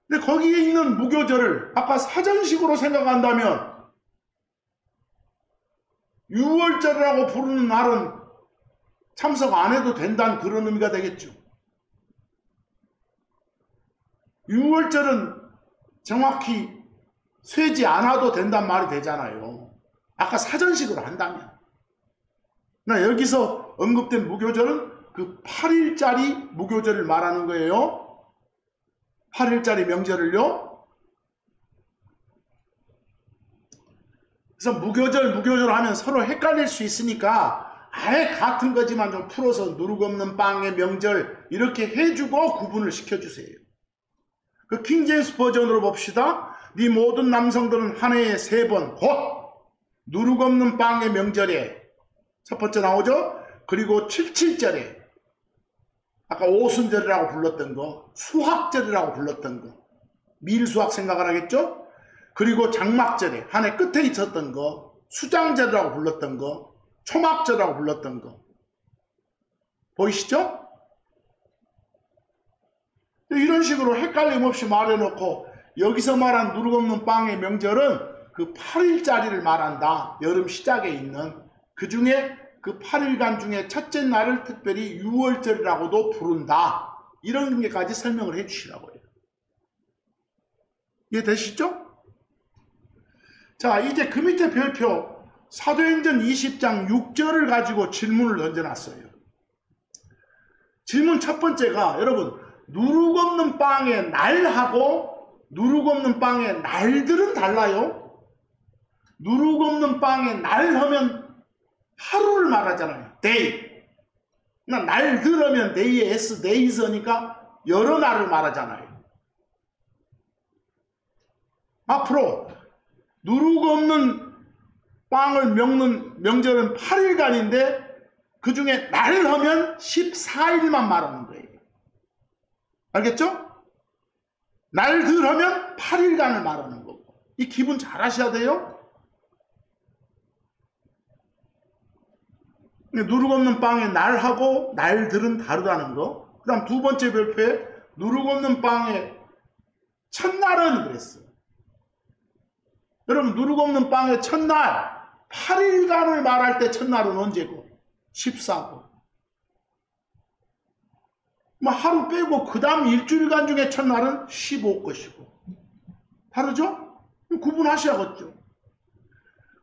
근데 거기에 있는 무교절을 아까 사전식으로 생각한다면 유월절이라고 부르는 날은 참석 안 해도 된다는 그런 의미가 되겠죠. 유월절은 정확히 쇠지 않아도 된단 말이 되잖아요. 아까 사전식으로 한다면. 나 여기서 언급된 무교절은 그 8일짜리 무교절을 말하는 거예요. 8일짜리 명절을요. 그래서 무교절 하면 서로 헷갈릴 수 있으니까 아예 같은 거지만 좀 풀어서 누룩 없는 빵의 명절 이렇게 해주고 구분을 시켜주세요. 그 킹제임스 버전으로 봅시다. 네 모든 남성들은 한 해에 3번 곧 누룩 없는 빵의 명절에 첫 번째 나오죠. 그리고 77절에 아까 오순절이라고 불렀던 거, 수학절이라고 불렀던 거, 밀수학 생각을 하겠죠? 그리고 장막절에 한 해 끝에 있었던 거, 수장절이라고 불렀던 거, 초막절이라고 불렀던 거. 보이시죠? 이런 식으로 헷갈림 없이 말해놓고 여기서 말한 누룩 없는 빵의 명절은 그 8일짜리를 말한다. 여름 시작에 있는 그 중에 그 8일간 중에 첫째 날을 특별히 유월절이라고도 부른다. 이런 게까지 설명을 해 주시라고 해요. 이해되시죠? 자, 이제 그 밑에 별표 사도행전 20장 6절을 가지고 질문을 던져놨어요. 질문 첫 번째가 여러분 누룩 없는 빵의 날하고 누룩 없는 빵의 날들은 달라요. 누룩 없는 빵의 날 하면 하루를 말하잖아요. day. 날들 하면 day에 s, days 하니까 여러 날을 말하잖아요. 앞으로 누룩 없는 빵을 먹는 명절은 8일간인데 그 중에 날 하면 14일만 말하는 거예요. 알겠죠? 날들 하면 8일간을 말하는 거고. 이 기분 잘 하셔야 돼요. 누룩 없는 빵의 날하고 날들은 다르다는 거. 그 다음 두 번째 별표에 누룩 없는 빵의 첫날은 그랬어요. 여러분 누룩 없는 빵의 첫날 8일간을 말할 때 첫날은 언제고? 14고. 하루 빼고 그 다음 일주일간 중에 첫날은 15 것이고. 다르죠? 구분하셔야겠죠.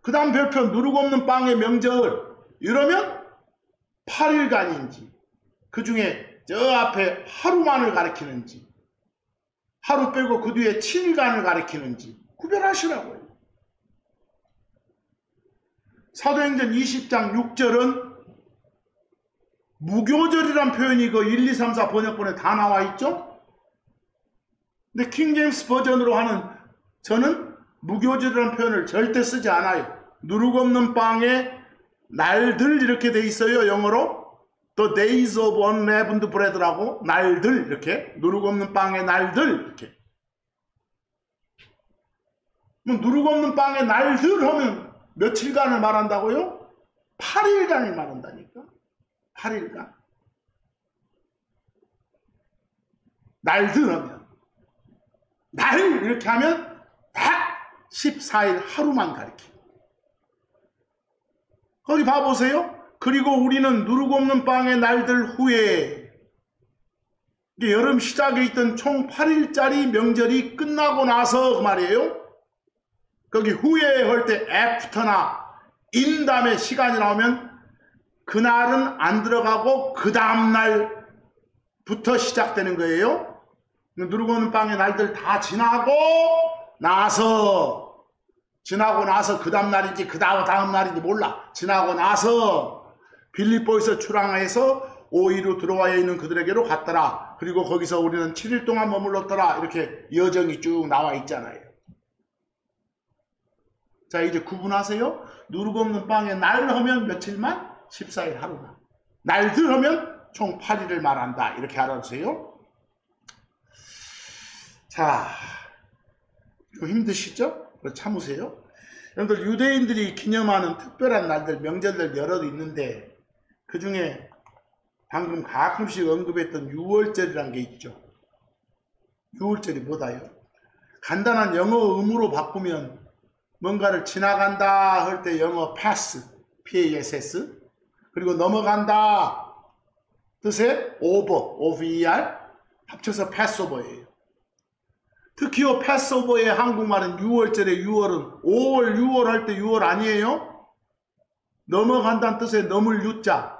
그 다음 별표 누룩 없는 빵의 명절 이러면 8일간인지 그 중에 저 앞에 하루만을 가리키는지 하루 빼고 그 뒤에 7일간을 가리키는지 구별하시라고요. 사도행전 20장 6절은 무교절이란 표현이 그 1, 2, 3, 4 번역본에 다 나와 있죠? 근데 킹제임스 버전으로 하는 저는 무교절이라는 표현을 절대 쓰지 않아요. 누룩 없는 빵에 날들 이렇게 돼 있어요. 영어로 The days of unleavened bread라고 날들 이렇게 누룩 없는 빵의 날들 이렇게. 누룩 없는 빵의 날들 하면 며칠간을 말한다고요? 8일간을 말한다니까. 8일간. 날들 하면 날 이렇게 하면 딱 14일 하루만 가리키고. 거기 봐보세요. 그리고 우리는 누룩 없는 빵의 날들 후에 여름 시작에 있던 총 8일짜리 명절이 끝나고 나서 그 말이에요. 거기 후에 할 때 after나 in 다음에 시간이 나오면 그날은 안 들어가고 그 다음날부터 시작되는 거예요. 누룩 없는 빵의 날들 다 지나고 나서 그 다음날인지 그 다음날인지 몰라. 지나고 나서 빌립보에서 출항해서 오이로 들어와 있는 그들에게로 갔더라. 그리고 거기서 우리는 7일 동안 머물렀더라. 이렇게 여정이 쭉 나와 있잖아요. 자, 이제 구분하세요. 누룩 없는 빵의 날 하면 며칠만? 14일 하루만. 날들 하면 총 8일을 말한다. 이렇게 알아주세요. 자, 좀 힘드시죠? 참으세요. 여러분들 유대인들이 기념하는 특별한 날들, 명절들 여러 있는데 그 중에 방금 가끔씩 언급했던 유월절이라는 게 있죠. 유월절이 뭐다요? 간단한 영어 의무로 바꾸면 뭔가를 지나간다 할 때 영어 pass, P-A-S-S 그리고 넘어간다 뜻의 over, O-V-E-R 합쳐서 passover예요. 특히 이 패스오버의 한국말은 6월절에 6월은 5월 6월 할 때 6월 아니에요? 넘어간다는 뜻의 넘을 유자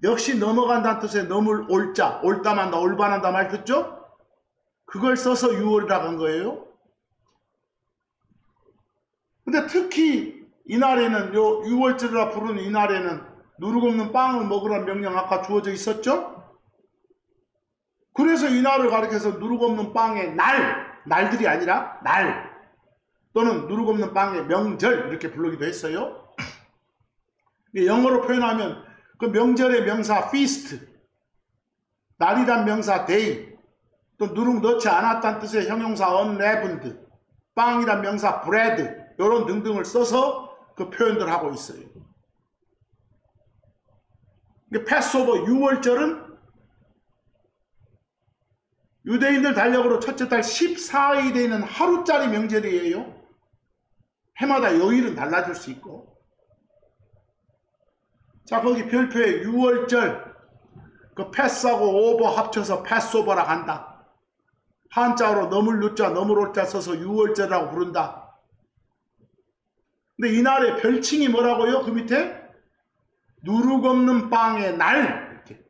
역시 넘어간다는 뜻의 넘을 올자 올담한다 올반한다 말 듣죠? 그걸 써서 6월이라고 한 거예요. 근데 특히 이날에는 요 6월절이라 부르는 이날에는 누룩 없는 빵을 먹으라는 명령 아까 주어져 있었죠? 그래서 이날을 가리켜서 누룩 없는 빵의 날들이 아니라 날 또는 누룩 없는 빵의 명절 이렇게 부르기도 했어요. 영어로 표현하면 그 명절의 명사 feast, 날이란 명사 day, 또 누룩 넣지 않았다는 뜻의 형용사 unleavened, 빵이란 명사 bread 이런 등등을 써서 그 표현들 하고 있어요. 패스오버 6월절은 유대인들 달력으로 첫째 달 14일에 있는 하루짜리 명절이에요. 해마다 요일은 달라질 수 있고. 자, 거기 별표에 6월절, 그 패스하고 오버 합쳐서 패스오버라 한다. 한자어로 너물 누자 너물 올자 써서 6월절이라고 부른다. 근데 이날의 별칭이 뭐라고요? 그 밑에 누룩 없는 빵의 날, 이렇게.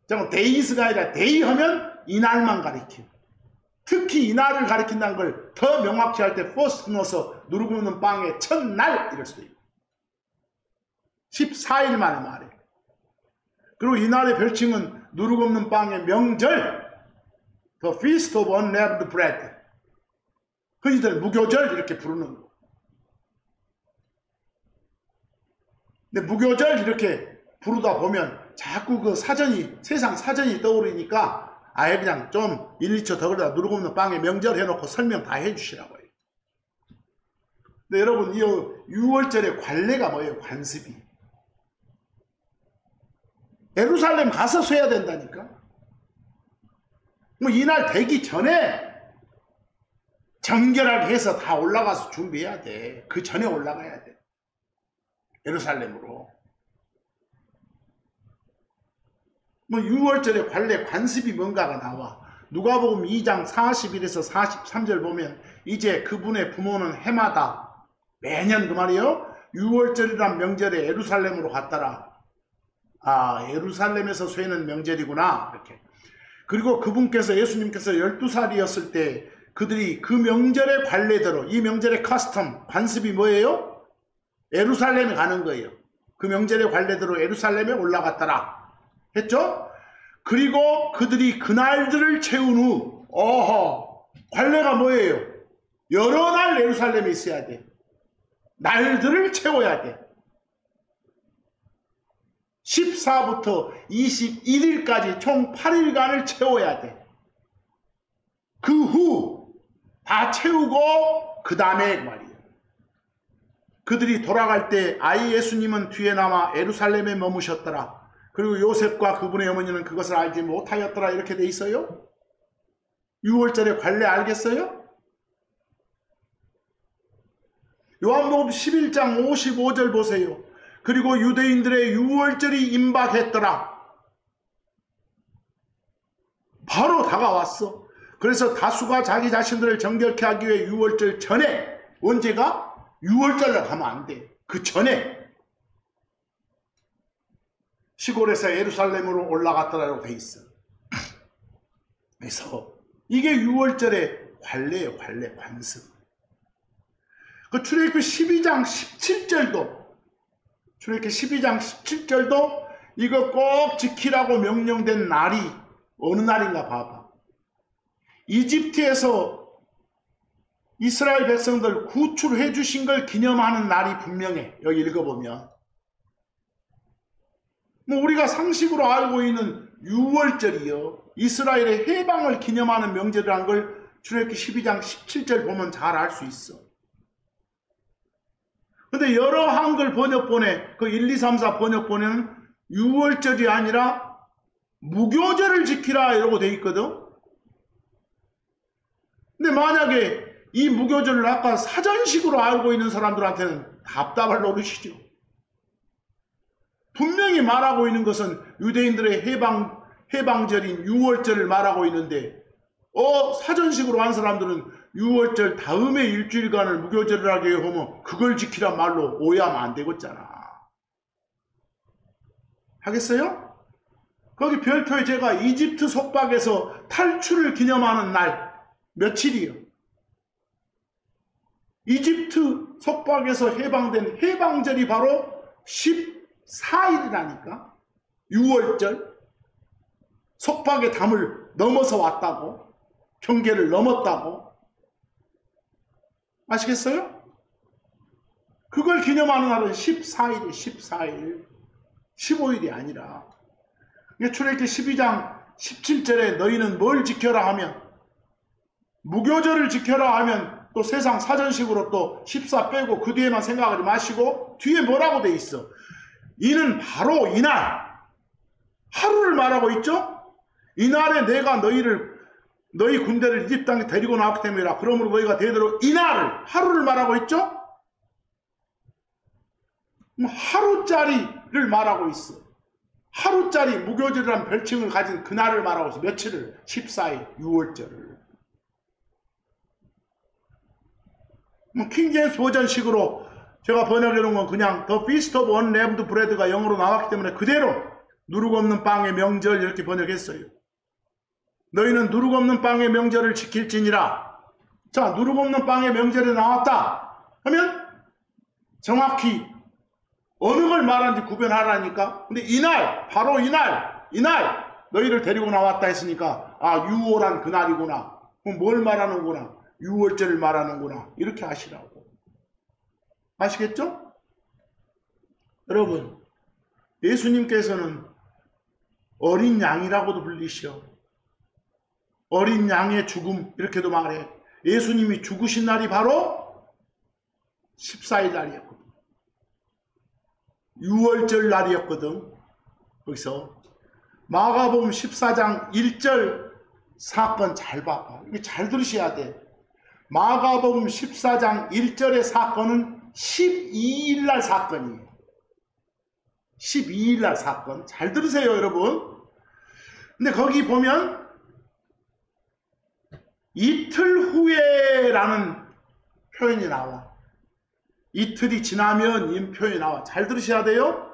자, 데이스가 아니라 데이 하면 이날만 가리켜. 특히 이날을 가리킨다는 걸 더 명확히 할 때 first 넣어서 누룩 없는 빵의 첫날 이럴 수도 있고. 14일 만에 말해. 그리고 이날의 별칭은 누룩 없는 빵의 명절, The Feast of Unleavened Bread. 흔히들 무교절 이렇게 부르는 거. 근데 무교절 이렇게 부르다 보면 자꾸 그 사전이, 세상 사전이 떠오르니까 아예 그냥 좀 1, 2초 더 그러다 누룩 없는 빵의 명절 해놓고 설명 다 해주시라고 해요. 근데 여러분, 이 6월절의 관례가 뭐예요? 관습이. 예루살렘 가서 쇠야 된다니까. 뭐 이날 되기 전에 정결하게 해서 다 올라가서 준비해야 돼. 그 전에 올라가야 돼. 예루살렘으로. 뭐 6월절의 관례 관습이 뭔가가 나와. 누가복음 2장 41에서 43절 보면 이제 그분의 부모는 해마다 매년 그 말이에요. 6월절이란 명절에 예루살렘으로 갔더라. 아, 예루살렘에서 쇠는 명절이구나. 이렇게. 그리고 그분께서, 예수님께서 12살이었을 때 그들이 그 명절의 관례대로, 이 명절의 커스텀, 관습이 뭐예요? 예루살렘에 가는 거예요. 그 명절의 관례대로 예루살렘에 올라갔더라. 했죠? 그리고 그들이 그날들을 채운 후, 관례가 뭐예요? 여러 날 예루살렘에 있어야 돼. 날들을 채워야 돼. 14부터 21일까지 총 8일간을 채워야 돼. 그 후 다 채우고 그 다음에 말이에요. 그들이 돌아갈 때 아이 예수님은 뒤에 남아 예루살렘에 머무셨더라. 그리고 요셉과 그분의 어머니는 그것을 알지 못하였더라. 이렇게 돼 있어요. 6월절의 관례 알겠어요? 요한복음 11장 55절 보세요. 그리고 유대인들의 6월절이 임박했더라. 바로 다가왔어. 그래서 다수가 자기 자신들을 정결케 하기 위해 6월절 전에, 언제가? 6월절로 가면 안 돼. 그 전에 시골에서 예루살렘으로 올라갔더라고 돼 있어. 그래서 이게 6월절의 관례예요. 관례, 관습. 그 출애굽기 12장 17절도, 출애굽기 12장 17절도 이거 꼭 지키라고 명령된 날이 어느 날인가 봐봐. 이집트에서 이스라엘 백성들 구출해 주신 걸 기념하는 날이 분명해. 여기 읽어보면. 뭐 우리가 상식으로 알고 있는 6월절이요. 이스라엘의 해방을 기념하는 명절이라는 걸 출애굽기 12장 17절 보면 잘 알 수 있어. 근데 여러 한글 번역본에, 그 1, 2, 3, 4 번역본에는 6월절이 아니라 무교절을 지키라 이러고 돼 있거든. 근데 만약에 이 무교절을 아까 사전식으로 알고 있는 사람들한테는 답답할 노릇이죠. 분명히 말하고 있는 것은 유대인들의 해방절인 6월절을 말하고 있는데, 사전식으로 한 사람들은 6월절 다음에 일주일간을 무교절을 하게 하면 그걸 지키란 말로 오해하면 안 되겠잖아. 하겠어요? 거기 별표에 제가 이집트 속박에서 탈출을 기념하는 날 며칠이요? 이집트 속박에서 해방된 해방절이 바로 14일이라니까. 6월절. 속박의 담을 넘어서 왔다고. 경계를 넘었다고. 아시겠어요? 그걸 기념하는 날은 14일이 14일. 15일이 아니라. 출애굽기 12장 17절에 너희는 뭘 지켜라 하면, 무교절을 지켜라 하면 또 세상 사전식으로 또 14 빼고 그 뒤에만 생각하지 마시고 뒤에 뭐라고 돼 있어? 이는 바로 이날, 하루를 말하고 있죠? 이날에 내가 너희 군대를 이 집 땅에 데리고 나왔기 때문이라. 그러므로 너희가 대대로 이날을, 하루를 말하고 있죠? 하루짜리를 말하고 있어. 하루짜리 무교절이라는 별칭을 가진 그날을 말하고 있어. 며칠을? 14일, 6월절을. 킹제임스 버전식으로 제가 번역해 놓은 건 그냥 The Feast of Unleavened Bread가 영어로 나왔기 때문에 그대로 누룩 없는 빵의 명절 이렇게 번역했어요. 너희는 누룩 없는 빵의 명절을 지킬지니라. 자, 누룩 없는 빵의 명절이 나왔다 하면 정확히 어느 걸 말하는지 구별하라니까. 근데 이날, 바로 이날 너희를 데리고 나왔다 했으니까 아, 유월한 그날이구나. 그럼 뭘 말하는구나. 유월절을 말하는구나. 이렇게 하시라고. 아시겠죠? 여러분, 예수님께서는 어린 양이라고도 불리시오. 어린 양의 죽음 이렇게도 말해. 예수님이 죽으신 날이 바로 14일 날이었거든. 6월절 날이었거든. 거기서 마가복음 14장 1절 사건 잘 봐. 이거 잘 들으셔야 돼. 마가복음 14장 1절의 사건은 12일 날 사건이에요. 12일 날 사건. 잘 들으세요, 여러분. 근데 거기 보면 이틀 후에라는 표현이 나와. 이틀이 지나면 이 표현이 나와. 잘 들으셔야 돼요.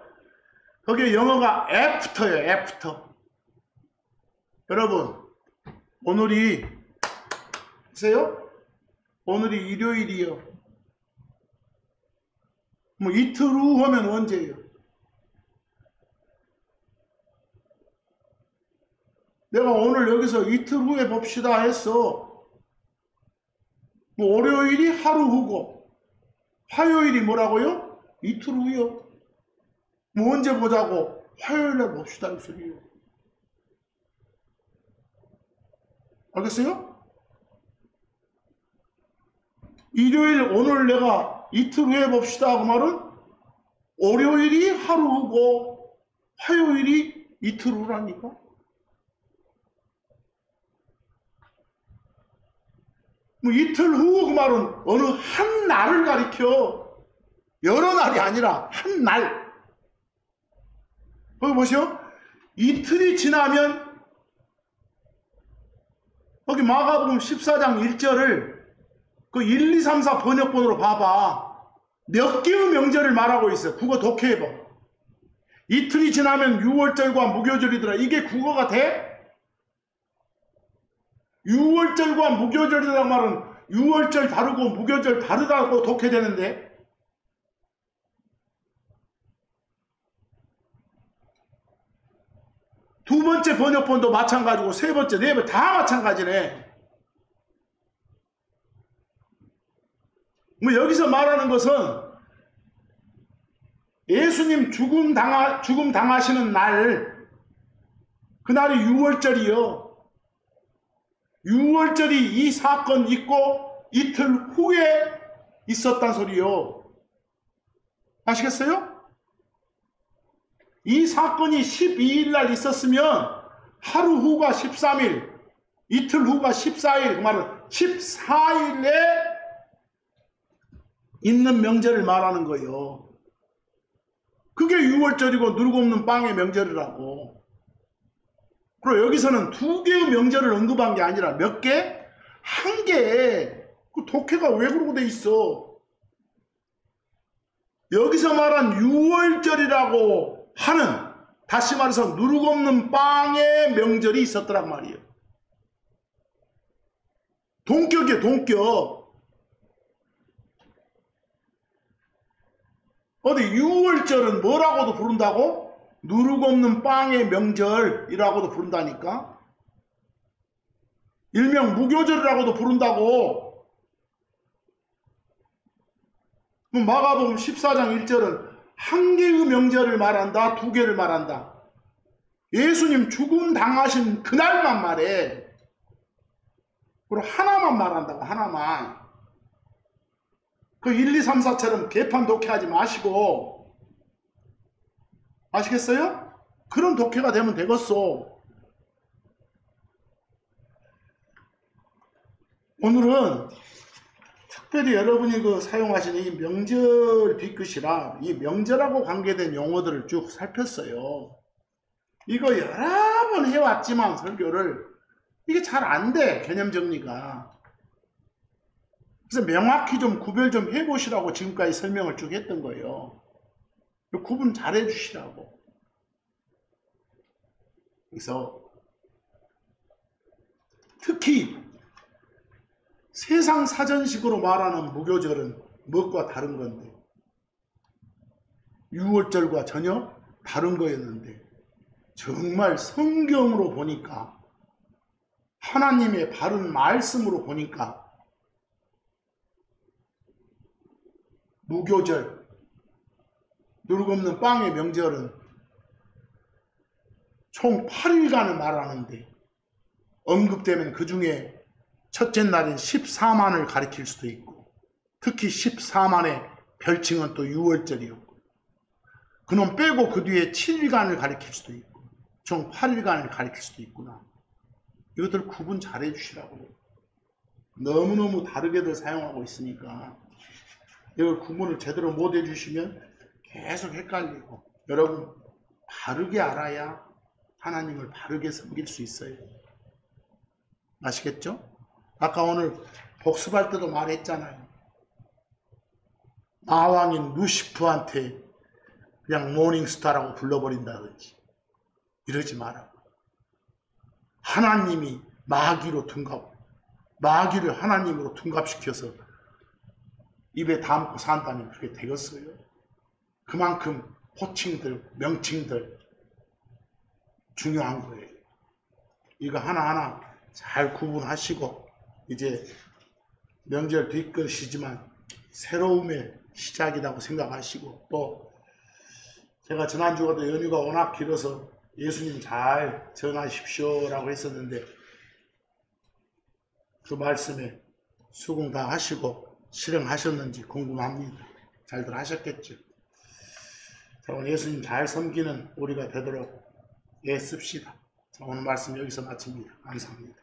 거기에 영어가 after예요. after. 여러분, 오늘이 보세요. 오늘이 일요일이요. 뭐 이틀 후 하면 언제예요? 내가 오늘 여기서 이틀 후에 봅시다 했어. 뭐 월요일이 하루 후고 화요일이 뭐라고요? 이틀 후요. 뭐 언제 보자고? 화요일날 봅시다 이 소리요. 알겠어요? 일요일 오늘 내가 이틀 후에 봅시다 그 말은 월요일이 하루 후고 화요일이 이틀 후라니까. 뭐 이틀 후 그 말은 어느 한 날을 가리켜. 여러 날이 아니라 한 날. 거기 보시오. 이틀이 지나면 거기 마가복음 14장 1절을 그 1, 2, 3, 4 번역본으로 봐봐. 몇 개의 명절을 말하고 있어. 국어 독해해봐. 이틀이 지나면 6월절과 무교절이더라. 이게 국어가 돼? 6월절과 무교절이라는 말은 6월절 다르고 무교절 다르다고 독해되는데 두 번째 번역본도 마찬가지고 세 번째, 네 번째 다 마찬가지네. 뭐 여기서 말하는 것은 예수님 죽음 당하시는 날, 그날이 6월절이요. 6월절이 이 사건 있고 이틀 후에 있었단 소리요. 아시겠어요? 이 사건이 12일 날 있었으면 하루 후가 13일, 이틀 후가 14일, 그 말은 14일에 있는 명절을 말하는 거예요. 그게 6월절이고 누룩 없는 빵의 명절이라고. 그리고 여기서는 두 개의 명절을 언급한 게 아니라 몇 개? 한 개. 그 독해가 왜 그러고 돼 있어? 여기서 말한 6월절이라고 하는, 다시 말해서 누룩 없는 빵의 명절이 있었더란 말이에요. 동격이에요, 동격. 어디 6월절은 뭐라고도 부른다고? 누룩 없는 빵의 명절이라고도 부른다니까. 일명 무교절이라고도 부른다고. 그럼 마가복음 14장 1절은 한 개의 명절을 말한다, 두 개를 말한다. 예수님 죽음 당하신 그날만 말해. 그리고 하나만 말한다고, 하나만. 그 1, 2, 3, 4처럼 개판 독해하지 마시고. 아시겠어요? 그런 독해가 되면 되겠어. 오늘은 특별히 여러분이 사용하시는 이 명절 뒤끝이라 이 명절하고 관계된 용어들을 쭉 살폈어요. 이거 여러 번 해왔지만 설교를 이게 잘 안 돼, 개념 정리가. 그래서 명확히 좀 구별 좀 해보시라고 지금까지 설명을 쭉 했던 거예요. 구분 잘 해주시라고. 그래서 특히 세상 사전식으로 말하는 무교절은 무엇과 다른 건데, 유월절과 전혀 다른 거였는데, 정말 성경으로 보니까, 하나님의 바른 말씀으로 보니까 무교절, 누룩 없는 빵의 명절은 총 8일간을 말하는데 언급되면 그 중에 첫째 날인 14만을 가리킬 수도 있고, 특히 14만의 별칭은 또 유월절이었고, 그놈 빼고 그 뒤에 7일간을 가리킬 수도 있고, 총 8일간을 가리킬 수도 있구나. 이것들 구분 잘 해주시라고요. 너무너무 다르게들 사용하고 있으니까 이걸 구분을 제대로 못 해주시면 계속 헷갈리고, 여러분 바르게 알아야 하나님을 바르게 섬길 수 있어요. 아시겠죠? 아까 오늘 복습할 때도 말했잖아요. 마왕인 루시프한테 그냥 모닝스타라고 불러버린다든지 이러지 마라. 하나님이 마귀를 하나님으로 둔갑시켜서 입에 담고 산다면 그게 되겠어요? 그만큼 호칭들, 명칭들 중요한 거예요. 이거 하나하나 잘 구분하시고, 이제 명절 뒤끝이지만 새로움의 시작이라고 생각하시고, 또 제가 지난주에도 연휴가 워낙 길어서 예수님 잘 전하십시오 라고 했었는데, 그 말씀에 수긍 다 하시고 실행하셨는지 궁금합니다. 잘들 하셨겠죠? 자, 오늘 예수님 잘 섬기는 우리가 되도록 애씁시다. 자, 오늘 말씀 여기서 마칩니다. 감사합니다.